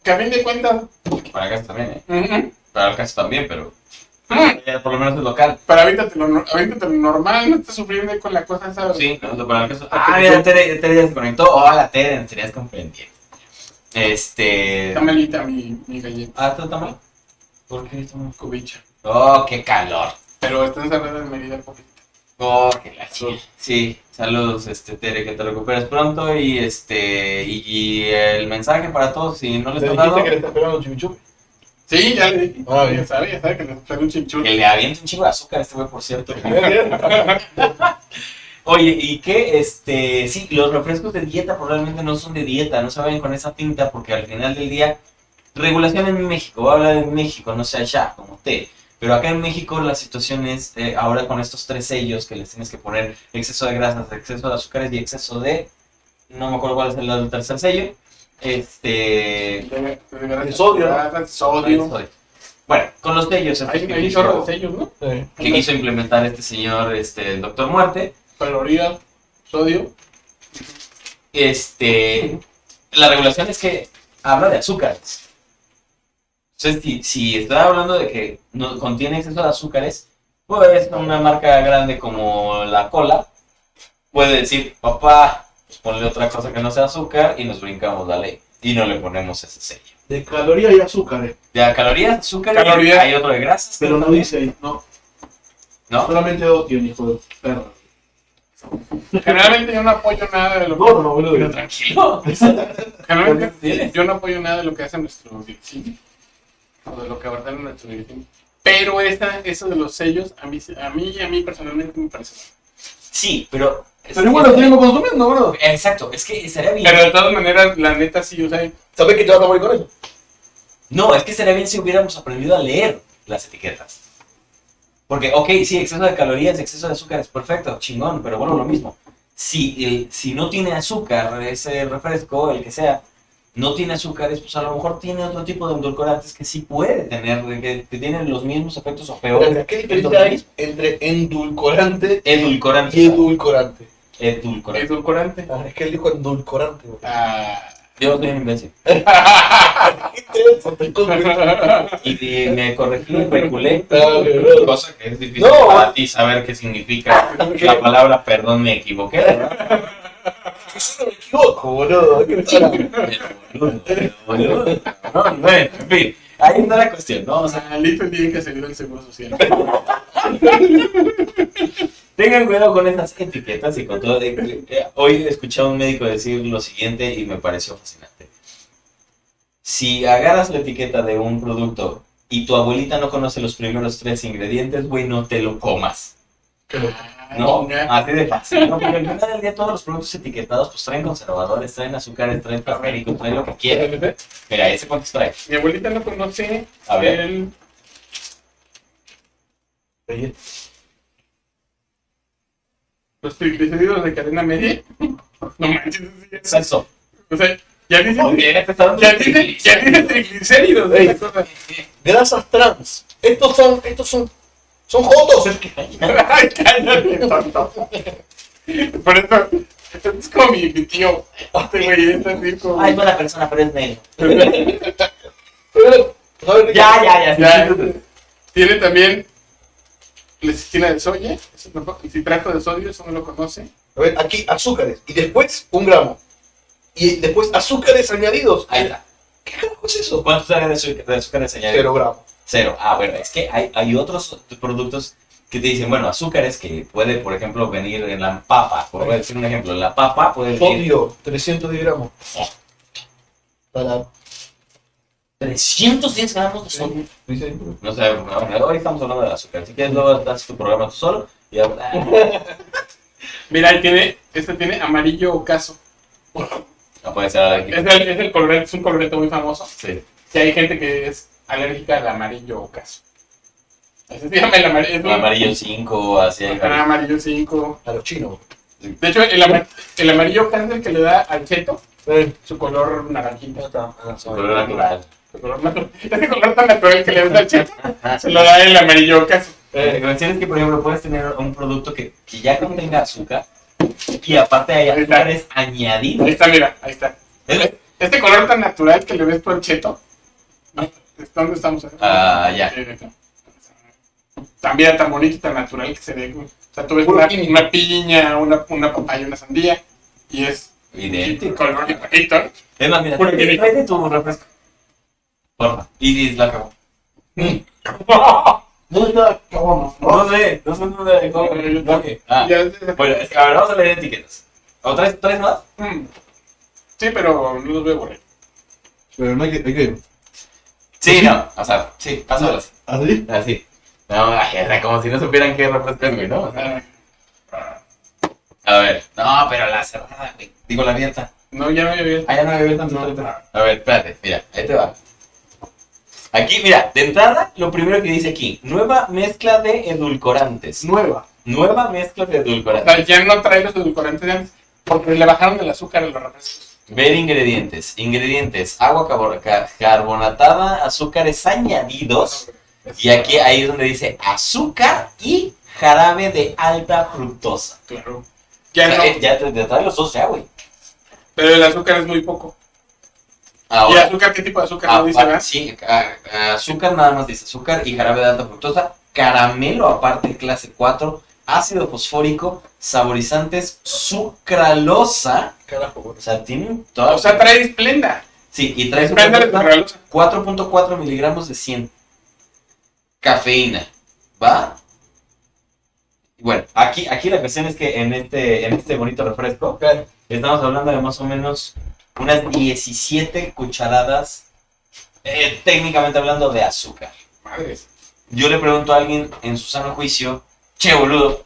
que a fin de cuentas, Para acá también, ¿eh? ujú, Para acá también, pero ujú, ya por lo menos es local. pero avéntate lo normal, no estés sufriendo ahí con la cosa esa. Sí, no, para acá. Ah, mira, Tere ya se conectó. Hola, Tere, tenías comprendiendo. Está malita mi galleta, Ah, ¿está mal? ¿Por qué está mal? cubicha. Oh, qué calor. Pero está encerrada en Mérida poquito. Oh, qué la chica. Sí, saludos, Tere, que te recuperes pronto y y el mensaje para todos, si no les ¿Le ha dijiste dado, que le está esperando un chimichurri? Sí, ya le dije. Ah, bien. Ya sabe que le trae un chinchul. que le aviente un chingo de azúcar a este güey, por cierto. Oye, y que, sí, los refrescos de dieta probablemente no son de dieta, no se vayan con esa tinta, porque al final del día, regulación en México, voy a hablar de México, no sé allá, como usted, pero acá en México la situación es, ahora con estos 3 sellos que les tienes que poner exceso de grasas, exceso de azúcares y exceso de, no me acuerdo cuál es el tercer sello, De sodio, ¿no? Sodio. Bueno, con los sellos, Hay un chorro de sellos, ¿no? que quiso implementar este señor, el Doctor Muerte, Calorías, sodio. la regulación es que habla de azúcares. Entonces, si está hablando de que no contiene exceso de azúcares, pues una marca grande como la cola puede decir, papá, pues ponle otra cosa que no sea azúcar y nos brincamos la ley y no le ponemos ese sello. De calorías y azúcares. De calorías, azúcares, Calorías. hay otro de grasas, Pero no dice ahí, no. ¿no? Solamente 2 tiene, hijo de perra. Generalmente yo no apoyo nada de lo No, no, boludo. Pero tranquilo. Generalmente yo no apoyo nada de lo que hace nuestro directivo. O de lo que ordena nuestro directivo. Pero eso de los sellos, a mí personalmente me parece mal. Sí, pero... Pero igual lo seguimos consumiendo, boludo. Exacto, es que estaría bien. Pero de todas maneras, la neta sí, o sea, ¿Sabes que te vas a morir con eso? No, es que estaría bien si hubiéramos aprendido a leer las etiquetas. Porque, ok, sí, exceso de calorías, exceso de azúcar es perfecto, chingón, pero bueno, lo mismo. Si no tiene azúcar, ese refresco, el que sea, no tiene azúcares, pues a lo mejor tiene otro tipo de endulcorantes que sí puede tener, que tienen los mismos efectos o peores. ¿Qué diferencia hay entre endulcorante Edulcorante. y edulcorante? Edulcorante. edulcorante. Es que él dijo endulcorante, boludo. Ah. Yo soy un imbécil. Y me corregí, reculé. Cosa que es difícil No. para ti saber qué significa la palabra perdón, me equivoqué, ¿verdad? Yo no me equivoco, boludo. ¿Qué tal? Boludo. No, bueno, en fin, ahí está la cuestión, ¿no? O sea, Listo el día en que se dio el seguro social. tengan cuidado con esas etiquetas y con todo. Hoy escuché a un médico decir lo siguiente y me pareció fascinante. Si agarras la etiqueta de un producto y tu abuelita no conoce los primeros 3 ingredientes, güey, no te lo comas. No, así de fácil, ¿no? Porque al final del día todos los productos etiquetados pues traen conservadores, traen azúcares, traen transgénicos, traen lo que quieran. Mira, ¿ese cuántos trae? Mi abuelita no conoce A ver. Los triglicéridos de cadena media. No manches, Salso. o sea, ya dice, Oye, te está dando ya dice triglicéridos. Ey. esa cosa. Grasas trans. Estos son jotos. Ay, cállate, tonto. Por eso, es como mi tío. Este güey es así como... Ay, buena persona, pero es negro. A ver, Ya. Ya, tiene también lecitina de soya, eso no, y citrato de sodio, eso no lo conoce. A ver, aquí azúcares. Y después 1 gramo. Y después azúcares añadidos. Ahí está. ¿Qué carajo es eso? ¿Cuántos trae de azúcares añadidos? 0 gramos. Cero. Ah, bueno, es que hay otros productos que te dicen, bueno, azúcares que puede, por ejemplo, venir en la papa. Por decir un ejemplo, en la papa puede venir Sodio, 310 gramos. Para 310 gramos de sodio. dice, No sé, hoy estamos hablando del azúcar. Si quieres, luego das tu programa tú solo. Y ya, Mira, ahí este tiene amarillo ocaso. no puede ser aquí. Es el colorete, es un colorete muy famoso. Sí. Que hay gente que es alérgica al amarillo ocaso. Así se llama el amarillo. Es El amarillo 5, así hay varios. amarillo 5. a los chinos. De hecho, el amarillo ocaso es el que le da al cheto su color naranjita. Color natural. Su color natural. Ese color tan natural que le da al cheto se lo da el amarillo ocaso. La cuestión es que, por ejemplo, puedes tener un producto que ya contenga azúcar y aparte hay Ahí está. azúcares añadidos. Ahí está, mira, ahí está. Este color tan natural que le ves tú al cheto. ¿Dónde estamos? Ah, ya. Sí, ahí está. También tan bonito y tan natural que se ve. O sea, tú ves Puro una químico. piña, una papaya, una sandía y es Idéntico. color igualito. Es más, mira, Puro químico. tráete tu refresco. Porfa. Y la acabó. ¿Dónde está? Cabrón, ¿no? No sé dónde. ¿Cómo? Ah, Ya, bueno, es que, a ver, vamos a leer etiquetas. ¿O traes más? Sí, pero no los veo por ahí. Pero no hay que. Sí, no. O sea, sí, pásalo así. ¿Así? Así. No, ay, o sea, como si no supieran qué refresco es, güey, ¿no? O sea, a ver. No, pero la cerrada, güey. Digo, la abierta. No, ya no había visto. Ah, ya no me abierta. A ver, espérate. Mira, ahí te va. Aquí, mira, de entrada, lo primero que dice aquí. Nueva mezcla de edulcorantes. Nueva. Nueva mezcla de O edulcorantes. sea, ya no trae los edulcorantes de antes porque le bajaron el azúcar a los refrescos. Ver ingredientes. Ingredientes. Agua carbonatada, azúcares añadidos. Y aquí ahí es donde dice azúcar y jarabe de alta fructosa. Claro. O Ya sea, no. ya te trae los dos ya, güey. Pero el azúcar es muy poco. ¿Y Ahora, azúcar qué tipo de azúcar no dice, verdad? sí, azúcar nada más dice azúcar y jarabe de alta fructosa, caramelo aparte clase 4, ácido fosfórico, saborizantes, sucralosa, Carajo, güey. o sea, tienen toda... O sea, trae Splenda. sí, y trae Splenda de sucralosa, sucralosa. 4.4 miligramos de 100. Cafeína, ¿va? Bueno, aquí la cuestión es que en este bonito refresco Claro. estamos hablando de más o menos unas 17 cucharadas, técnicamente hablando, de azúcar. Madres. Yo le pregunto a alguien en su sano juicio, che boludo,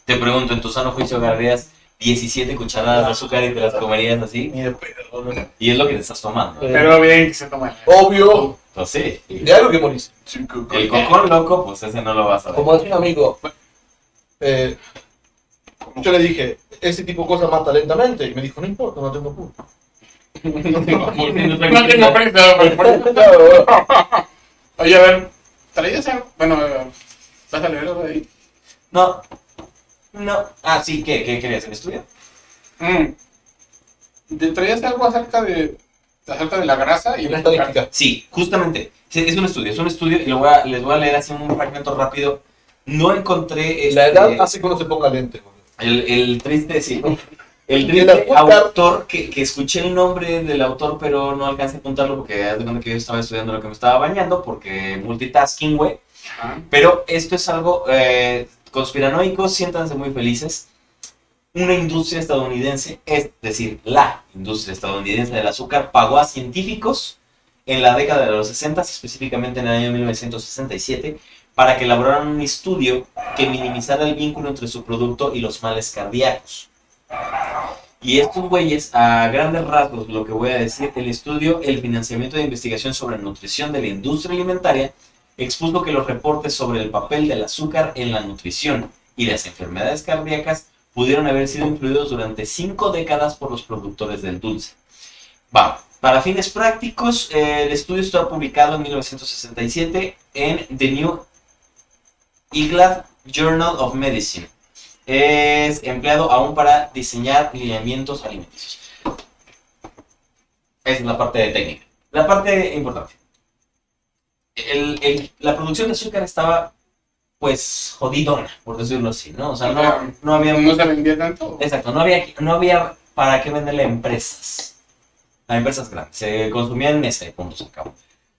te pregunto, en tu sano juicio agarrarías 17 cucharadas de azúcar y te las comerías así, Ni de pedo. ¿No? y es lo que te estás tomando. Pero bien que se toma. Obvio. Entonces sí, De algo que morís. el cocón loco, pues ese no lo vas a ver. Como decía un amigo, yo le dije, ese tipo de cosas mata lentamente. Y me dijo, no importa, no tengo culpa. No tengo prisa, pero- Claro, Oye, a ver, ¿traías algo? Bueno, ¿vas a leer algo de ahí? No. Ah, sí, ¿qué querías? ¿El estudio? ¿Traías algo acerca de la grasa y una estadística. Sí, justamente. Sí, es un estudio y les voy a leer así un fragmento rápido. No encontré La edad hace que uno se ponga lente. Güey. el triste, sí. El El triste azúcar. autor, que escuché el nombre del autor, pero no alcancé a apuntarlo porque haz de cuenta que yo estaba estudiando lo que me estaba bañando, porque multitasking, güey. Ajá. Pero esto es algo conspiranoico, siéntanse muy felices. Una industria estadounidense, es decir, la industria estadounidense del azúcar, pagó a científicos en la década de los 60, específicamente en el año 1967, para que elaboraran un estudio que minimizara el vínculo entre su producto y los males cardíacos. Y estos güeyes, a grandes rasgos, lo que voy a decir, el estudio, el financiamiento de investigación sobre nutrición de la industria alimentaria, expuso que los reportes sobre el papel del azúcar en la nutrición y las enfermedades cardíacas pudieron haber sido influidos durante 5 décadas por los productores del dulce. Para fines prácticos, el estudio está publicado en 1967 en The New England Journal of Medicine. Es empleado aún para diseñar lineamientos alimenticios. Esa es la parte de técnica. La parte importante. La producción de azúcar estaba, pues, jodidona, por decirlo así, ¿no? O sea, no había... No se vendía tanto. Exacto, no había para qué venderle a empresas grandes. Se consumía en ese punto, se acabó.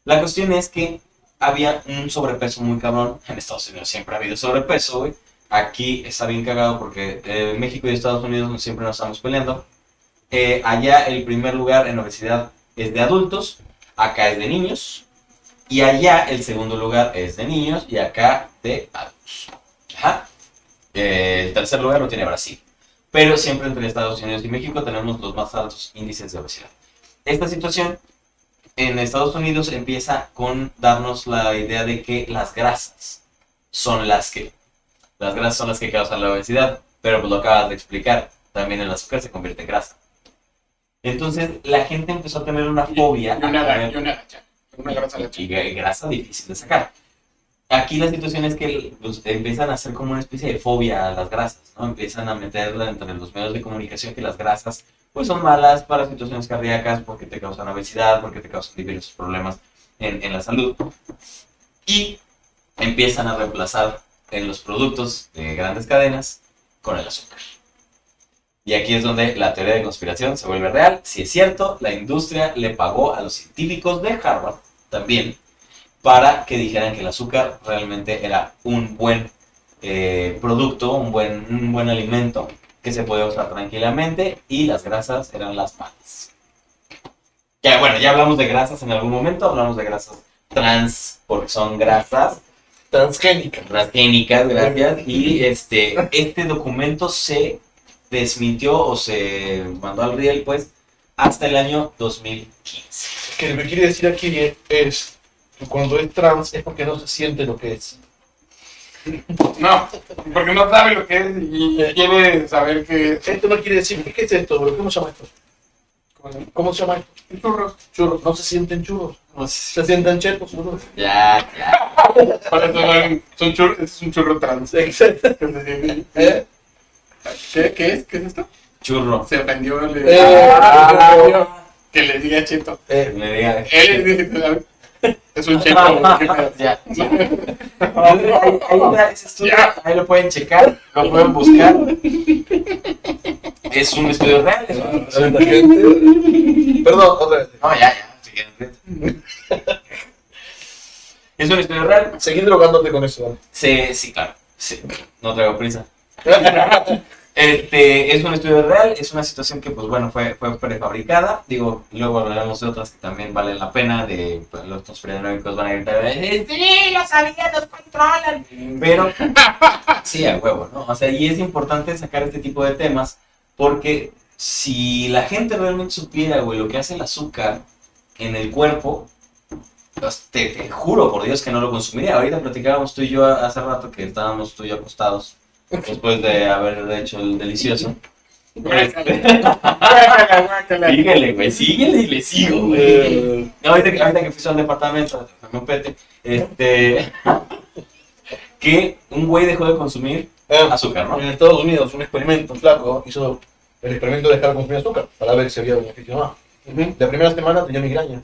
La cuestión es que había un sobrepeso muy cabrón. En Estados Unidos siempre ha habido sobrepeso, güey. Aquí está bien cagado porque México y Estados Unidos siempre nos estamos peleando. Allá el primer lugar en obesidad es de adultos, acá es de niños. Y allá el segundo lugar es de niños y acá de adultos. Ajá. El tercer lugar lo tiene Brasil. Pero siempre entre Estados Unidos y México tenemos los más altos índices de obesidad. Esta situación en Estados Unidos empieza con darnos la idea de que las grasas son las que causan la obesidad. Pero pues lo acabas de explicar, también el azúcar se convierte en grasa. Entonces la gente empezó a tener una fobia Y una a comer gacha. Una grasa gacha. y grasa difícil de sacar. Aquí la situación es que pues, empiezan a hacer como una especie de fobia a las grasas, ¿no? Empiezan a meterla entre los medios de comunicación que las grasas pues son malas para situaciones cardíacas porque te causan obesidad, porque te causan diversos problemas en la salud. Y empiezan a reemplazar en los productos de grandes cadenas con el azúcar. Y aquí es donde la teoría de conspiración se vuelve real. Si es cierto, la industria le pagó a los científicos de Harvard también para que dijeran que el azúcar realmente era un buen producto, un buen alimento que se podía usar tranquilamente y las grasas eran las malas. Ya, bueno, ya hablamos de grasas en algún momento, hablamos de grasas trans, porque son grasas Transgénica. transgénicas, gracias, y este documento se desmintió o se mandó al riel, pues, hasta el año 2015. Que lo que quiere decir aquí es que cuando es trans es porque no se siente lo que es. No, porque no sabe lo que es y quiere saber que es. Esto no quiere decir, ¿qué es esto, bro? ¿Cómo se llama esto? ¿Cómo se llama esto? Churros. Churros. No se sienten churros. No sé. Se sienten chetos, bro. Ya. Por eso son churros, es un churro trans. Exacto. Que se siente- ¿Eh? ¿Qué es? ¿Qué es esto? Churro. Se ofendió, le Ah. ofendió que le diga cheto. Le diga. Él dice, es un cheto. ¿Qué pedo? Ya. Ahí está ese estudio, ahí lo pueden checar, lo pueden buscar. Es un estudio real. Tanta gente. Perdón, otra vez. No, ya. Siguiente. Es un estudio real. Seguí drogándote con eso, Sí, claro. Sí, no traigo prisa. Es un estudio real, es una situación que, pues bueno, fue prefabricada. Digo, luego hablaremos de otras que también valen la pena. De pues, los conspiranoicos van a gritar: ¡sí, lo sabía, nos controlan! Pero, sí, a huevo, ¿no? O sea, y es importante sacar este tipo de temas porque si la gente realmente supiera, güey, lo que hace el azúcar en el cuerpo, pues, te juro por Dios que no lo consumiría. Ahorita platicábamos tú y yo hace rato que estábamos tú y yo acostados después de haber hecho el delicioso. Guácala. Síguele, güey, síguele y le sigo, güey. Ahorita que fui al departamento, me un pete, que un güey dejó de consumir azúcar, ¿no? En Estados Unidos, un experimento flaco hizo el experimento de dejar de consumir azúcar para ver si había beneficio o no. La primera semana tenía migraña,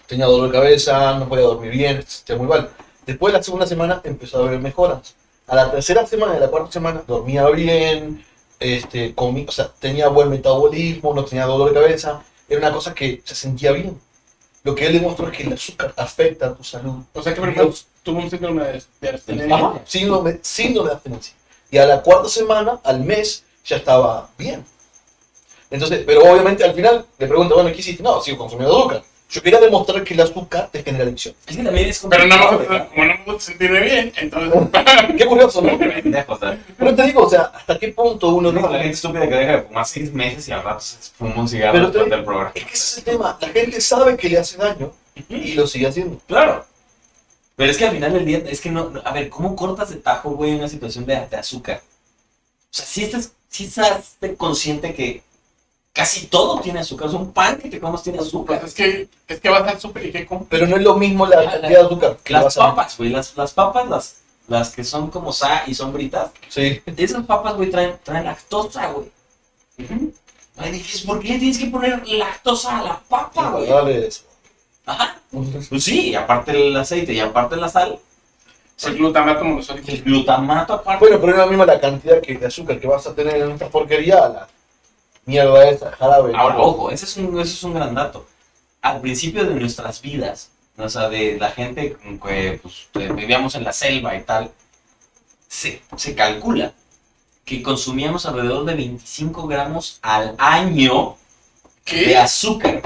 tenía dolor de cabeza, no podía dormir bien, se sentía muy mal. Después de la segunda semana empezó a haber mejoras. A la tercera semana y a la cuarta semana dormía bien, o sea, tenía buen metabolismo, no tenía dolor de cabeza, era una cosa que se sentía bien. Lo que él demostró es que el azúcar afecta a tu salud. O sea que, por ejemplo, tuvo un síndrome de abstinencia. Ajá, síndrome de abstinencia. Y a la cuarta semana, al mes, ya estaba bien. Entonces, pero obviamente al final le pregunta, bueno, ¿qué hiciste? No, sigo consumiendo azúcar. Yo quería demostrar que el azúcar te genera adicción. Es que también es Pero no complicado, me ¿verdad? como no me gusta sentirme bien, entonces. Qué curioso, ¿no? Pendejo, o sea, Pero te digo, o sea, ¿hasta qué punto uno no, la dice? gente estúpida que deja de fumar 6 meses y al rato se fuma un cigarro Pero después del programa. Es que ese es el tema. La gente sabe que le hace daño y lo sigue haciendo. Claro. Pero es que al final del día, es que a ver, ¿cómo cortas de tajo, güey, una situación de azúcar? O sea, si estás consciente que casi todo tiene azúcar. O sea, un pan que te comes tiene azúcar. Pues es que vas al súper y ¿qué compras? Pero no es lo mismo la cantidad de azúcar que le Las vas a papas, güey, las papas, las que son como y son britas, Sí. esas papas, güey, traen lactosa, güey. Ay, dices, ¿por qué le tienes que poner lactosa a la papa, güey? Dale eso. Ajá. Pues sí, y aparte el aceite y aparte la sal, El glutamato monosódico. el glutamato aparte. Bueno, pero es la misma la cantidad de azúcar que vas a tener en esta porquería, la mierda esa, jarabe. Ahora, ojo, ese es un gran dato. Al principio de nuestras vidas, o sea, de la gente que pues, vivíamos en la selva y tal, se calcula que consumíamos alrededor de 25 gramos al año de ¿Qué? azúcar.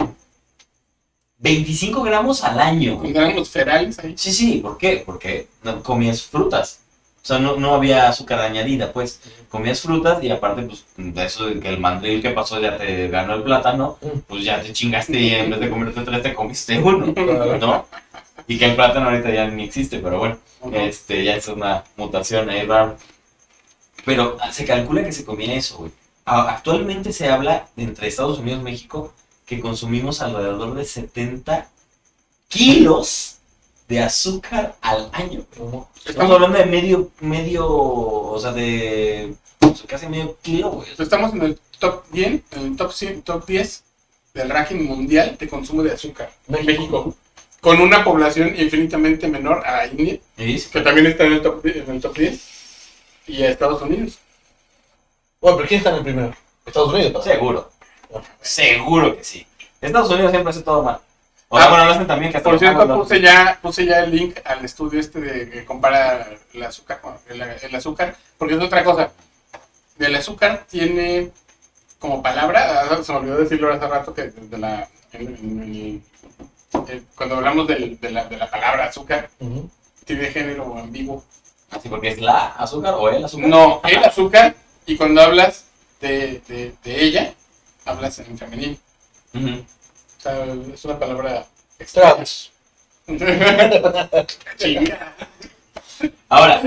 25 gramos al año. Cuando eran los ferales ahí. Sí, ¿por qué? Porque no comías frutas. O sea, no había azúcar añadida, pues. Comías frutas y aparte, pues, de eso de que el mandril que pasó ya te ganó el plátano, pues ya te chingaste y en vez de comerte 3 te comiste uno, ¿no? Y que el plátano ahorita ya ni existe, pero bueno, ya es una mutación ahí rara. Pero se calcula que se comía eso, güey. Actualmente se habla entre Estados Unidos y México que consumimos alrededor de 70 kilos de azúcar al año. Estamos hablando de medio, o sea, de casi medio kilo, güey. Estamos en el top 10, en el top 100, top 10 del ranking mundial de consumo de azúcar en México. Con una población infinitamente menor a India, que también está en el top 10, y a Estados Unidos. Bueno, pero ¿quién está en el primero? Estados Unidos. Seguro que sí. Estados Unidos siempre hace todo mal. O sea, bueno, lo hacen también que hasta Por cierto, los puse ya el link al estudio que compara el azúcar con el azúcar, porque es otra cosa. El azúcar tiene como palabra, se me olvidó decirlo hace rato, que cuando hablamos de la palabra azúcar, tiene género ambiguo. Así porque es la azúcar o el azúcar. No, el azúcar, y cuando hablas de ella, hablas en femenino. O sea, es una palabra extraña. Chinga. Ahora,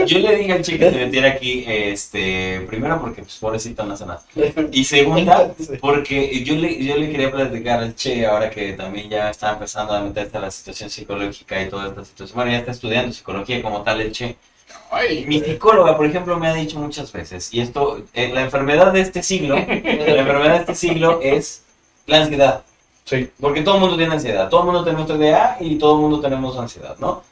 yo le dije al chico que se metiera aquí, primero porque pues pobrecito no hace nada. Y segunda, porque yo le quería platicar al Che, ahora que también ya está empezando a meterse a la situación psicológica y toda esta situación. Bueno, ya está estudiando psicología como tal el Che. Ay, Mi psicóloga, por ejemplo, me ha dicho muchas veces, y esto, la enfermedad de este siglo es la ansiedad. Sí. Porque todo el mundo tiene ansiedad, todo el mundo tenemos TDA y todo el mundo tenemos ansiedad, ¿no?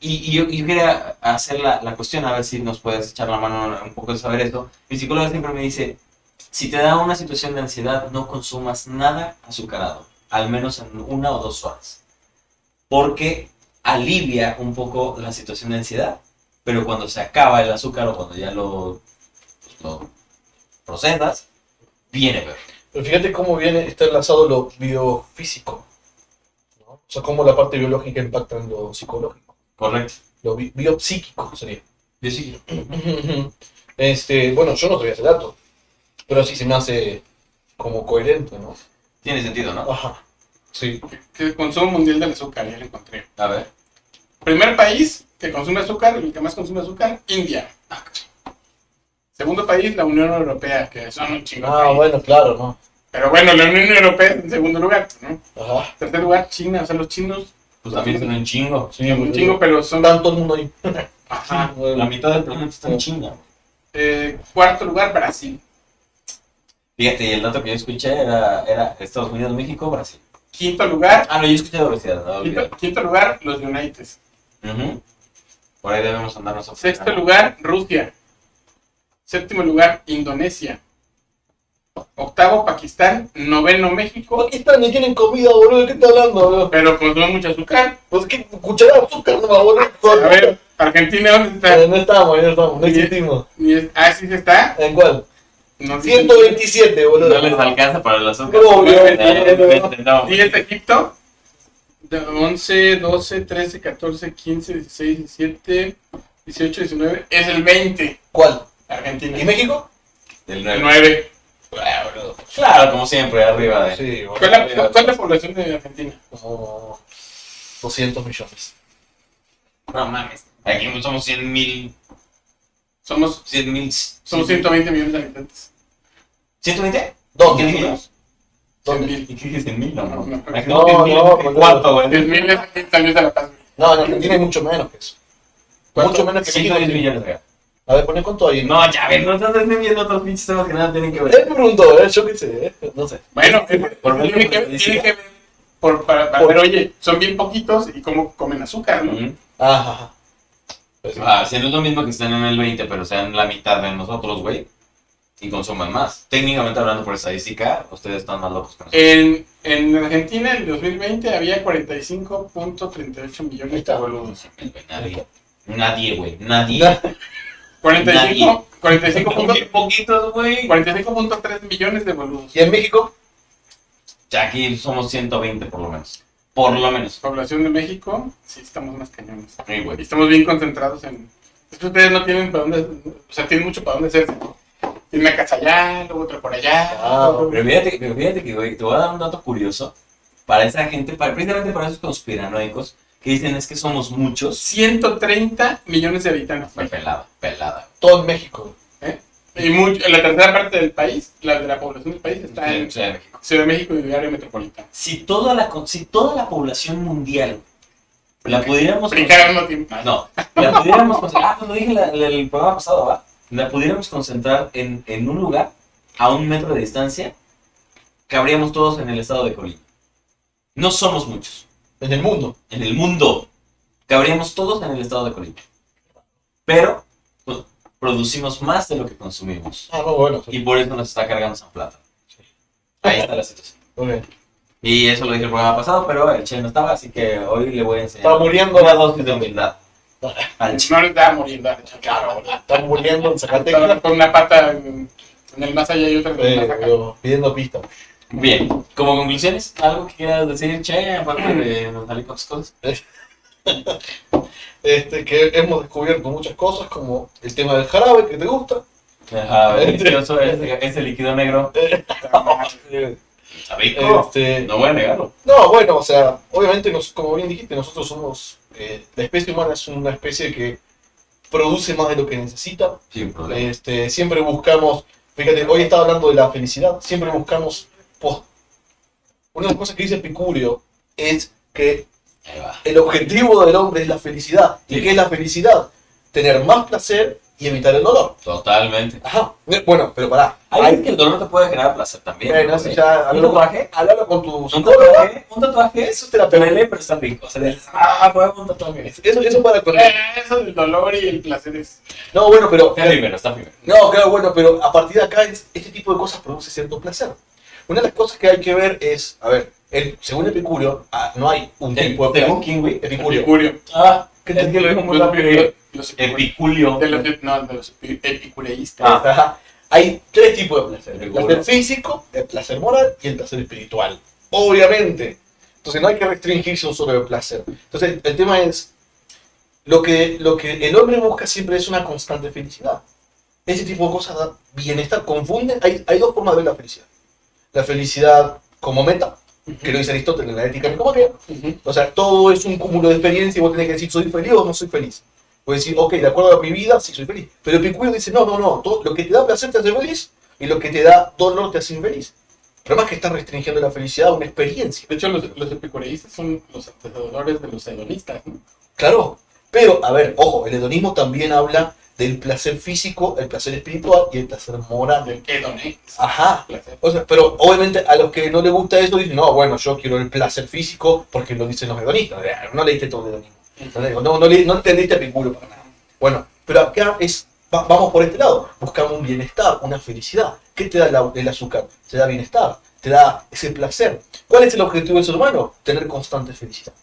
Y yo quería hacer la cuestión, a ver si nos puedes echar la mano un poco de saber esto. Mi psicóloga siempre me dice, si te da una situación de ansiedad, no consumas nada azucarado, al menos en 1 o 2 horas. Porque alivia un poco la situación de ansiedad, pero cuando se acaba el azúcar o cuando ya lo procesas, viene peor. Pero fíjate cómo está enlazado lo biofísico, ¿no? O sea, cómo la parte biológica impacta en lo psicológico. Correcto. Lo biopsíquico sería. Yo sí. Bueno, yo no sabía ese dato, pero sí se me hace como coherente, ¿no? Tiene sentido, ¿no? Ajá. Sí. el consumo mundial del azúcar, ya lo encontré. A ver. Primer país que consume azúcar, el que más consume azúcar, India. Segundo país, la Unión Europea, que son un chingo. Ah, bueno, claro, ¿no? Pero bueno, la Unión Europea en segundo lugar, ¿no? Ajá. Tercer lugar, China, o sea, los chinos. Pues también son un chingo. Sí, Un chingo, pero son. tanto el mundo ahí. Ajá. La mitad del planeta está en China. Cuarto lugar, Brasil. Fíjate, y el dato que yo escuché era Estados Unidos, México, Brasil. Quinto lugar, Ah, no, yo escuché de velocidad. No, quinto lugar, los United. Por ahí debemos andarnos a Sexto lugar, Rusia. Séptimo lugar, Indonesia. Octavo, Pakistán. Noveno, México. Pakistán ni tienen comida, boludo. ¿De qué estás hablando, boludo? Pero consume mucho azúcar. Pues qué cucharada de azúcar, no, boludo. A ver, Argentina, ¿dónde está? No estamos, no existimos. Sí se está. ¿En cuál? No, 127, boludo. No les alcanza para el azúcar. No, Obviamente no. 10 Egipto. 11, 12, 13, 14, 15, 16, 17, 18, 19. Es el 20. ¿Cuál? Argentina. ¿Y México? El El 9. 9. Claro, como siempre, arriba de. Sí, ¿Cuál es la población de Argentina? Como 200 millones. No mames. Aquí somos 100,000. Somos 100,000. 120 millones de habitantes. ¿120? ¿Dónde? ¿Qué dijimos? 100,000. ¿Y qué dije 100,000? No, no. No, Aquí no, 100,000. no, ¿Cuánto, güey? 10,000 es aquí también de la paz. No, en Argentina hay mucho menos que eso. ¿Cuánto? Mucho menos que 110 México. millones acá. A ver, poné cuánto hay. No, ya ves, no estás entendiendo otros pinches temas que nada tienen que ver. Él me preguntó, yo qué sé, no sé. Bueno, Por tiene que ver para ver, oye, son bien poquitos y cómo comen azúcar, ¿no? Ujú. Ajá. Pues sí. Si no es lo mismo que estén en el 20, pero sean la mitad de nosotros, güey. y consuman más. Técnicamente hablando por estadística, ustedes están más locos que nosotros. En Argentina en el 2020 había 45.38 millones de boludos. Nadie, güey. Nadie. 45.3 güey. millones de boludos. ¿Y en México? Ya aquí somos 120 por lo menos. Por lo menos. Población de México, sí, estamos más cañones. Sí, güey. Y estamos bien concentrados en... Es que ustedes no tienen para dónde... O sea, tienen mucho para dónde hacerse. Tienen una casa allá, luego otra por allá. Ah, Pero fíjate que, güey, te voy a dar un dato curioso. Para esa gente, precisamente para esos conspiranoicos, que dicen es que somos muchos. 130 millones de habitantes. Pelada. todo en México. Y la tercera parte del país, la de la población del país, está en Ciudad de México. Ciudad de México y área metropolitana. Si toda la población mundial la pudiéramos... Brincar al mismo tiempo. No, la pudiéramos concentrar... pues lo dije el programa pasado, ¿va? La pudiéramos concentrar en un lugar, a 1 metro de distancia, cabríamos todos en el estado de Colima. No somos muchos. En el mundo. En el mundo, cabríamos todos en el estado de Colima. Pero producimos más de lo que consumimos. Ah, no, bueno. Y por eso nos está cargando San Plata. Ahí está la situación. Ok. Y eso lo dije el programa pasado, pero el Che no estaba, así que hoy le voy a enseñar Está muriendo. una dosis de humildad al Che. No le estaba muriendo. Claro, está muriendo en Estaba Zacatecas. con una pata en el más allá y otra en el más acá. Pidiendo pistas. Bien, como conclusiones, ¿algo que quieras decir, Che, aparte de salir con tus cosas? Que hemos descubierto muchas cosas, como el tema del jarabe, que te gusta. Ajá, delicioso, ese líquido negro. Está rico. No voy a negarlo. No, bueno, o sea, obviamente, como bien dijiste, nosotros somos, la especie humana es una especie que produce más de lo que necesita. Sin problema. Siempre buscamos, fíjate, hoy estaba hablando de la felicidad, siempre buscamos, una de las cosas que dice Epicurio es que Ahí va. el objetivo del hombre es la felicidad. ¿Y qué es la felicidad? Tener más placer y evitar el dolor. Totalmente. Ajá. Bueno, pero pará. Hay veces que el dolor te puede generar placer también. Bueno, ¿no? eso ya, ¿Un tatuaje? Háblalo con tu ¿Un psicólogo. tatuaje? Eso te la pego. Duele, pero está rico. O sea, juega un tatuaje. Eso para con... Eso del dolor y el placer es... No, bueno, pero... Está primero. No, claro, bueno, pero a partir de acá este tipo de cosas produce cierto placer. Una de las cosas que hay que ver es, a ver, según Epicurio, no hay un tipo de ¿Según placer. quién, güey? Epicurio. Epicurio. Ah, ¿Qué es que lo dijo muy rápido. Epiculio. De los epicureístas. Ajá. Hay 3 tipos de placer. El Seguro. placer físico, el placer moral y el placer espiritual. Obviamente. Entonces no hay que restringirse a un solo placer. Entonces el tema es, lo que el hombre busca siempre es una constante felicidad. Ese tipo de cosas da bienestar, confunden. Hay 2 formas de ver la felicidad. La felicidad como meta, que lo dice Aristóteles en la Ética Nicomaquea. O sea, todo es un cúmulo de experiencia y vos tenés que decir, ¿soy feliz o no soy feliz? Puedes decir, ok, de acuerdo a mi vida, sí soy feliz. Pero Epicurio dice, no, todo, lo que te da placer te hace feliz y lo que te da dolor te hace infeliz. Pero más que estás restringiendo la felicidad a una experiencia. De hecho, los epicureístas son los antecesores de los hedonistas, ¿no? Claro, pero, a ver, ojo, el hedonismo también habla del placer físico, el placer espiritual y el placer moral. Del hedonismo. Ajá. Placer. O sea, pero obviamente a los que no les gusta eso dicen, no, bueno, yo quiero el placer físico porque lo dicen los hedonistas. No leíste todo el hedonismo. No entendiste a Epicurio para nada. Bueno, pero acá vamos por este lado. Buscamos un bienestar, una felicidad. ¿Qué te da el azúcar? Te da bienestar, te da ese placer. ¿Cuál es el objetivo del ser humano? Tener constante felicidad.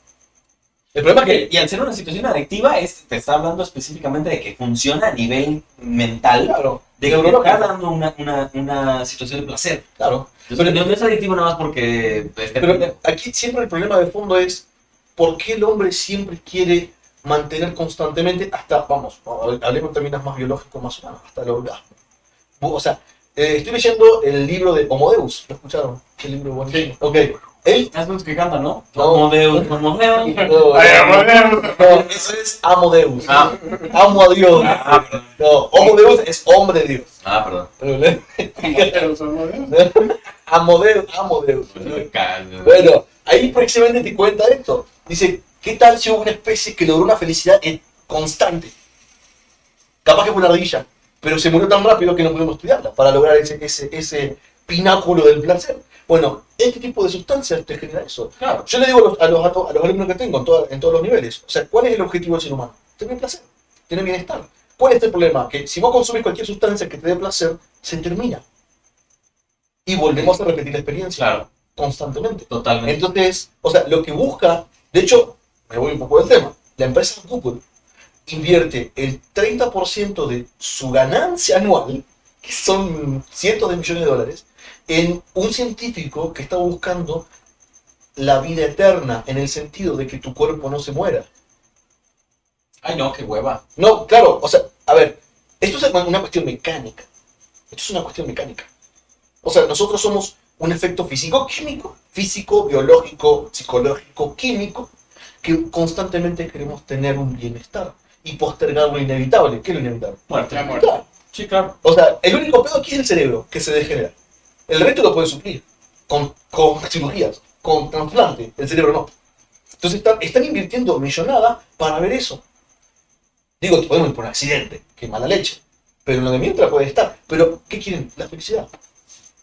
El problema es que... Y al ser una situación adictiva, te está hablando específicamente de que funciona a nivel mental, Claro, de que te está dando una situación de placer. claro. Entonces, no es adictivo nada más porque... Pero aquí siempre el problema de fondo es por qué el hombre siempre quiere mantener constantemente hasta, vamos, hablemos en términos más biológicos, más humanos, hasta el orgasmo. O sea, estoy leyendo el libro de Homo Deus, ¿lo escucharon? El libro buenísimo. Ok, él... Estás explicando, ¿no? No. Homo Deus, Homo Deus. No, eso es Amo Deus. Ah. Amo a Dios. Perdón. No, Homo Deus es hombre de Dios. Perdón. Pero son modernos. Amo Deus. Bueno, ahí precisamente te cuenta esto. Dice, ¿qué tal si hubo una especie que logró una felicidad constante? Capaz que fue una ardilla, pero se murió tan rápido que no pudimos estudiarla para lograr ese pináculo del placer. Bueno, este tipo de sustancias te genera eso. Claro. Yo le digo a los alumnos que tengo en todos los niveles, o sea, ¿cuál es el objetivo del ser humano? Tener placer, tener bienestar. ¿Cuál es el problema? Que si vos consumís cualquier sustancia que te dé placer, se termina. Y volvemos a repetir la experiencia. Claro, Constantemente. totalmente. Entonces, o sea, lo que busca, de hecho, me voy un poco del tema, la empresa Google invierte el 30% de su ganancia anual, que son cientos de millones de dólares, en un científico que está buscando la vida eterna, en el sentido de que tu cuerpo no se muera. Ay, no, qué hueva. No, claro, o sea, a ver, esto es una cuestión mecánica. Esto es una cuestión mecánica. O sea, nosotros somos un efecto físico-químico, físico, biológico, psicológico, químico, que constantemente queremos tener un bienestar y postergar lo inevitable. ¿Qué es lo inevitable? Muerte. La muerte. Claro. Sí, claro. O sea, el único pedo aquí es el cerebro, que se degenera. El resto lo puede suplir con cirugías, con trasplante, el cerebro no. Entonces están invirtiendo millonada para ver eso. Digo, podemos ir por un accidente, que mala leche, pero en lo de mientras puede estar. Pero, ¿qué quieren? La felicidad.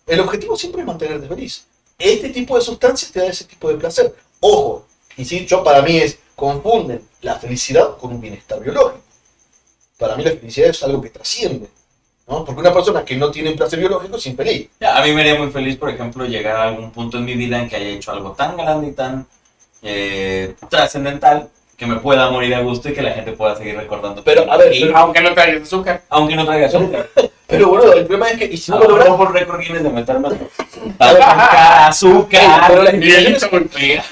El objetivo siempre es mantenerte feliz. Este tipo de sustancias te da ese tipo de placer. Ojo, y sí, para mí confunden la felicidad con un bienestar biológico. Para mí la felicidad es algo que trasciende, ¿no? Porque una persona que no tiene un placer biológico es infeliz. Ya, a mí me haría muy feliz, por ejemplo, llegar a algún punto en mi vida en que haya hecho algo tan grande y tan trascendental que me pueda morir a gusto y que la gente pueda seguir recordando. Pero, a ver, Y- pero- Aunque no traigas azúcar. aunque no traiga azúcar. Pero bueno, el problema es que, y si no lo logras, por récord Guinness de meterme Pero azúcar. las Miguelito, las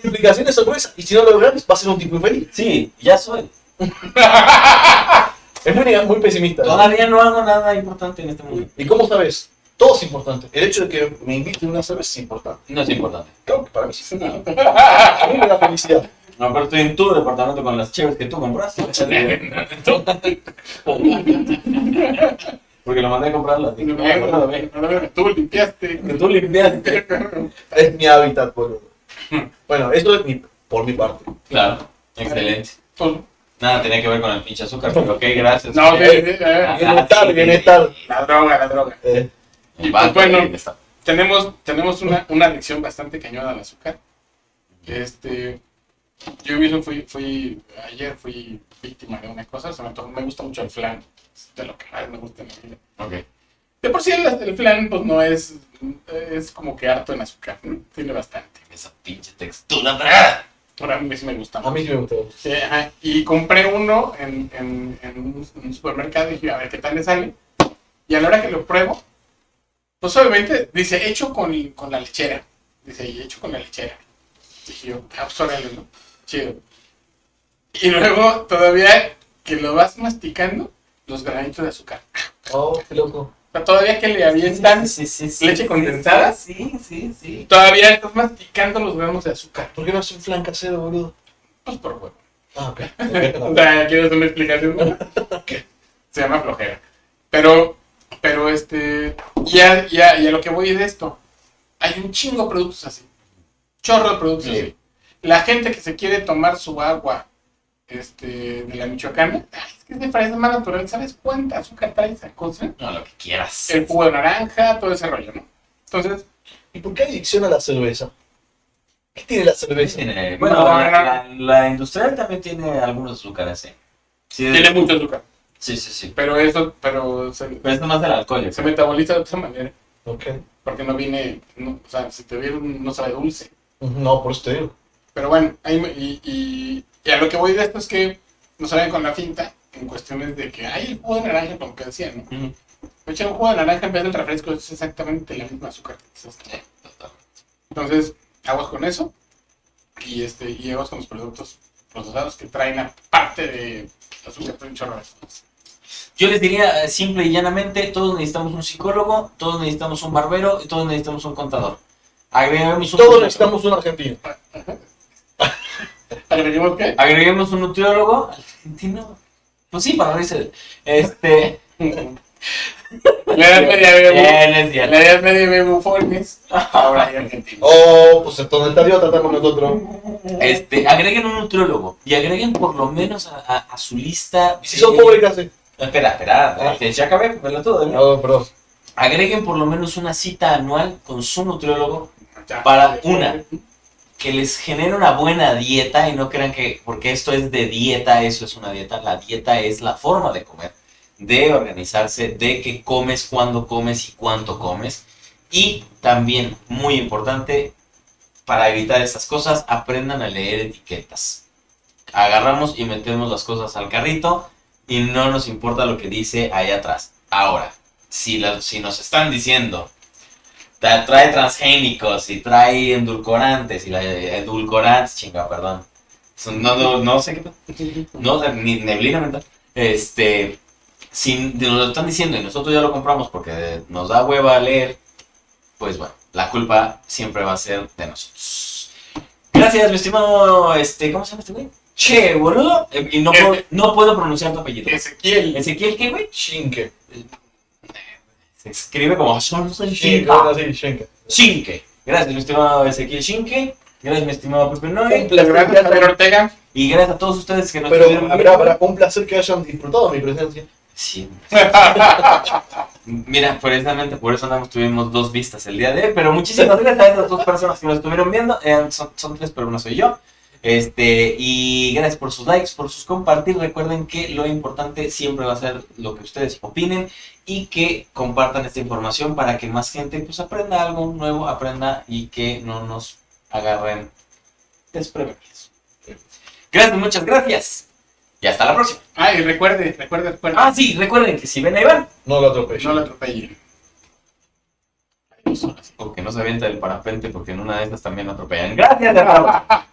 implicaciones son esas, y si no lo logras, vas a ser un tipo infeliz. Sí, ya soy. Es muy pesimista, ¿no? Todavía no hago nada importante en este mundo. ¿Y cómo sabes? Todo es importante. El hecho de que me inviten una cerveza es importante. No es importante. Claro que para mí sí. A mí me da felicidad. No, pero estoy en tu departamento con las chéves que tú compraste. Porque lo mandé a comprarlas. Tú limpiaste. Que tú limpiaste. Es mi hábitat, boludo. Bueno, eso es por mi parte. Claro, excelente. Pues, Nada tenía que ver con el pinche azúcar, pero ok, gracias. no, Bienestar, bienestar. la droga, la droga. El banco, Bueno. ahí está. Tenemos una adicción bastante cañona al azúcar. Yo mismo ayer fui víctima de una cosa, me gusta mucho el flan, es de lo que más me gusta en la vida. Ok. De por sí el flan pues no es como que harto en azúcar, ¿no? Tiene bastante. Esa pinche textura. ¡Ah! Ahora a mí sí me gusta A mucho. mí sí me gustó. Sí, ajá. Y compré uno en un supermercado y dije, a ver qué tal le sale. Y a la hora que lo pruebo, pues obviamente dice, hecho con la lechera. Dice, y hecho con la lechera. Dije yo, pues órale, ¿no? Chido. Y luego todavía que lo vas masticando, los granitos de azúcar. Oh, qué loco. O sea, todavía que le avientan leche condensada, Sí. todavía estás masticando los gramos de azúcar. ¿Por qué no es un flan casero, boludo? Pues por huevo. Ah, ok. O sea, ¿quieres una explicación? Se llama flojera. Pero y a lo que voy de esto, hay un chingo de productos así. Chorro de productos Sí. así. La gente que se quiere tomar su agua de la Michoacana, ay, es que es de fresa más natural, ¿sabes cuánta azúcar trae esa cosa? No, lo que quieras. El jugo de naranja, todo ese rollo, ¿no? Entonces, ¿Y por qué adicción a la cerveza? ¿Qué tiene la cerveza? Bueno, No, la industrial también tiene algunos azúcares, sí. Sí, tiene mucho azúcar. Sí. Pero se Pero es nomás el alcohol. se metaboliza de otra manera. Ok. Porque o sea, si te vieron, no sabe dulce. No, por eso te digo. Pero bueno, y a lo que voy de esto es que nos salen con la finta en cuestiones de que hay el jugo de naranja, como que decían, ¿no? Ujú. Me echan un jugo de naranja en vez del refresco, es exactamente la misma azúcar que te estás tomando. Entonces, aguas con eso y aguas con los productos procesados que traen aparte de azúcar, traen un chorro de cosas. Yo les diría simple y llanamente, todos necesitamos un psicólogo, todos necesitamos un barbero y todos necesitamos un contador. Agreguemos un Todos necesitamos un argentino. ¿Agreguemos qué? Agreguemos un nutriólogo argentino. Pues sí, para reírse. La edad media de Bien, es bien. la edad media de bufones, ahora hay argentinos. Oh, pues entonces el idiota está con nosotros. Agreguen un nutriólogo y agreguen por lo menos a su lista. ¿Y si son pobres, qué hacen? Espera, que ya acabé, pero todo. ¿no? No, perdón. Agreguen por lo menos una cita anual con su nutriólogo Ya. para que les genere una buena dieta y no crean que porque esto es de dieta, eso es una dieta. La dieta es la forma de comer. de organizarse, de qué comes, cuándo comes y cuánto comes. Y también, muy importante, para evitar estas cosas, aprendan a leer etiquetas. Agarramos y metemos las cosas al carrito y no nos importa lo que dice ahí atrás. Ahora, si nos están diciendo trae transgénicos y trae endulcorantes y edulcorantes, perdón. No sé qué, no, ni neblina mental. Si nos lo están diciendo y nosotros ya lo compramos porque nos da hueva leer, pues bueno, la culpa siempre va a ser de nosotros. Gracias, mi estimado, ¿cómo se llama este güey? Che, boludo. Y no puedo pronunciar tu apellido. Ezequiel. ¿Ezequiel qué, güey? Shinke. Se escribe como Shinke. Shinke. Gracias, mi estimado Ezequiel Shinke. Gracias, mi estimado Pepe Noé. Gracias, Pedro Ortega. Y gracias a todos ustedes que nos Pero estuvieron habrá viendo. un placer que hayan disfrutado mi presencia. Sí. Mira, precisamente por eso tuvimos 2 vistas el día de hoy. Pero muchísimas gracias a esas 2 personas que nos estuvieron viendo. Son 3, pero una soy yo. Y gracias por sus likes, por sus compartir. Recuerden que lo importante siempre va a ser lo que ustedes opinen y que compartan esta información para que más gente pues aprenda algo nuevo, aprenda y que no nos agarren desprevenidos. Gracias, muchas gracias. Y hasta la próxima. Y recuerde. Ah, sí, recuerden que si ven a Iván, No lo atropello. No lo atropelle. porque no se avienta del parapente, porque en una de estas también lo atropellan. Gracias, hasta la próxima.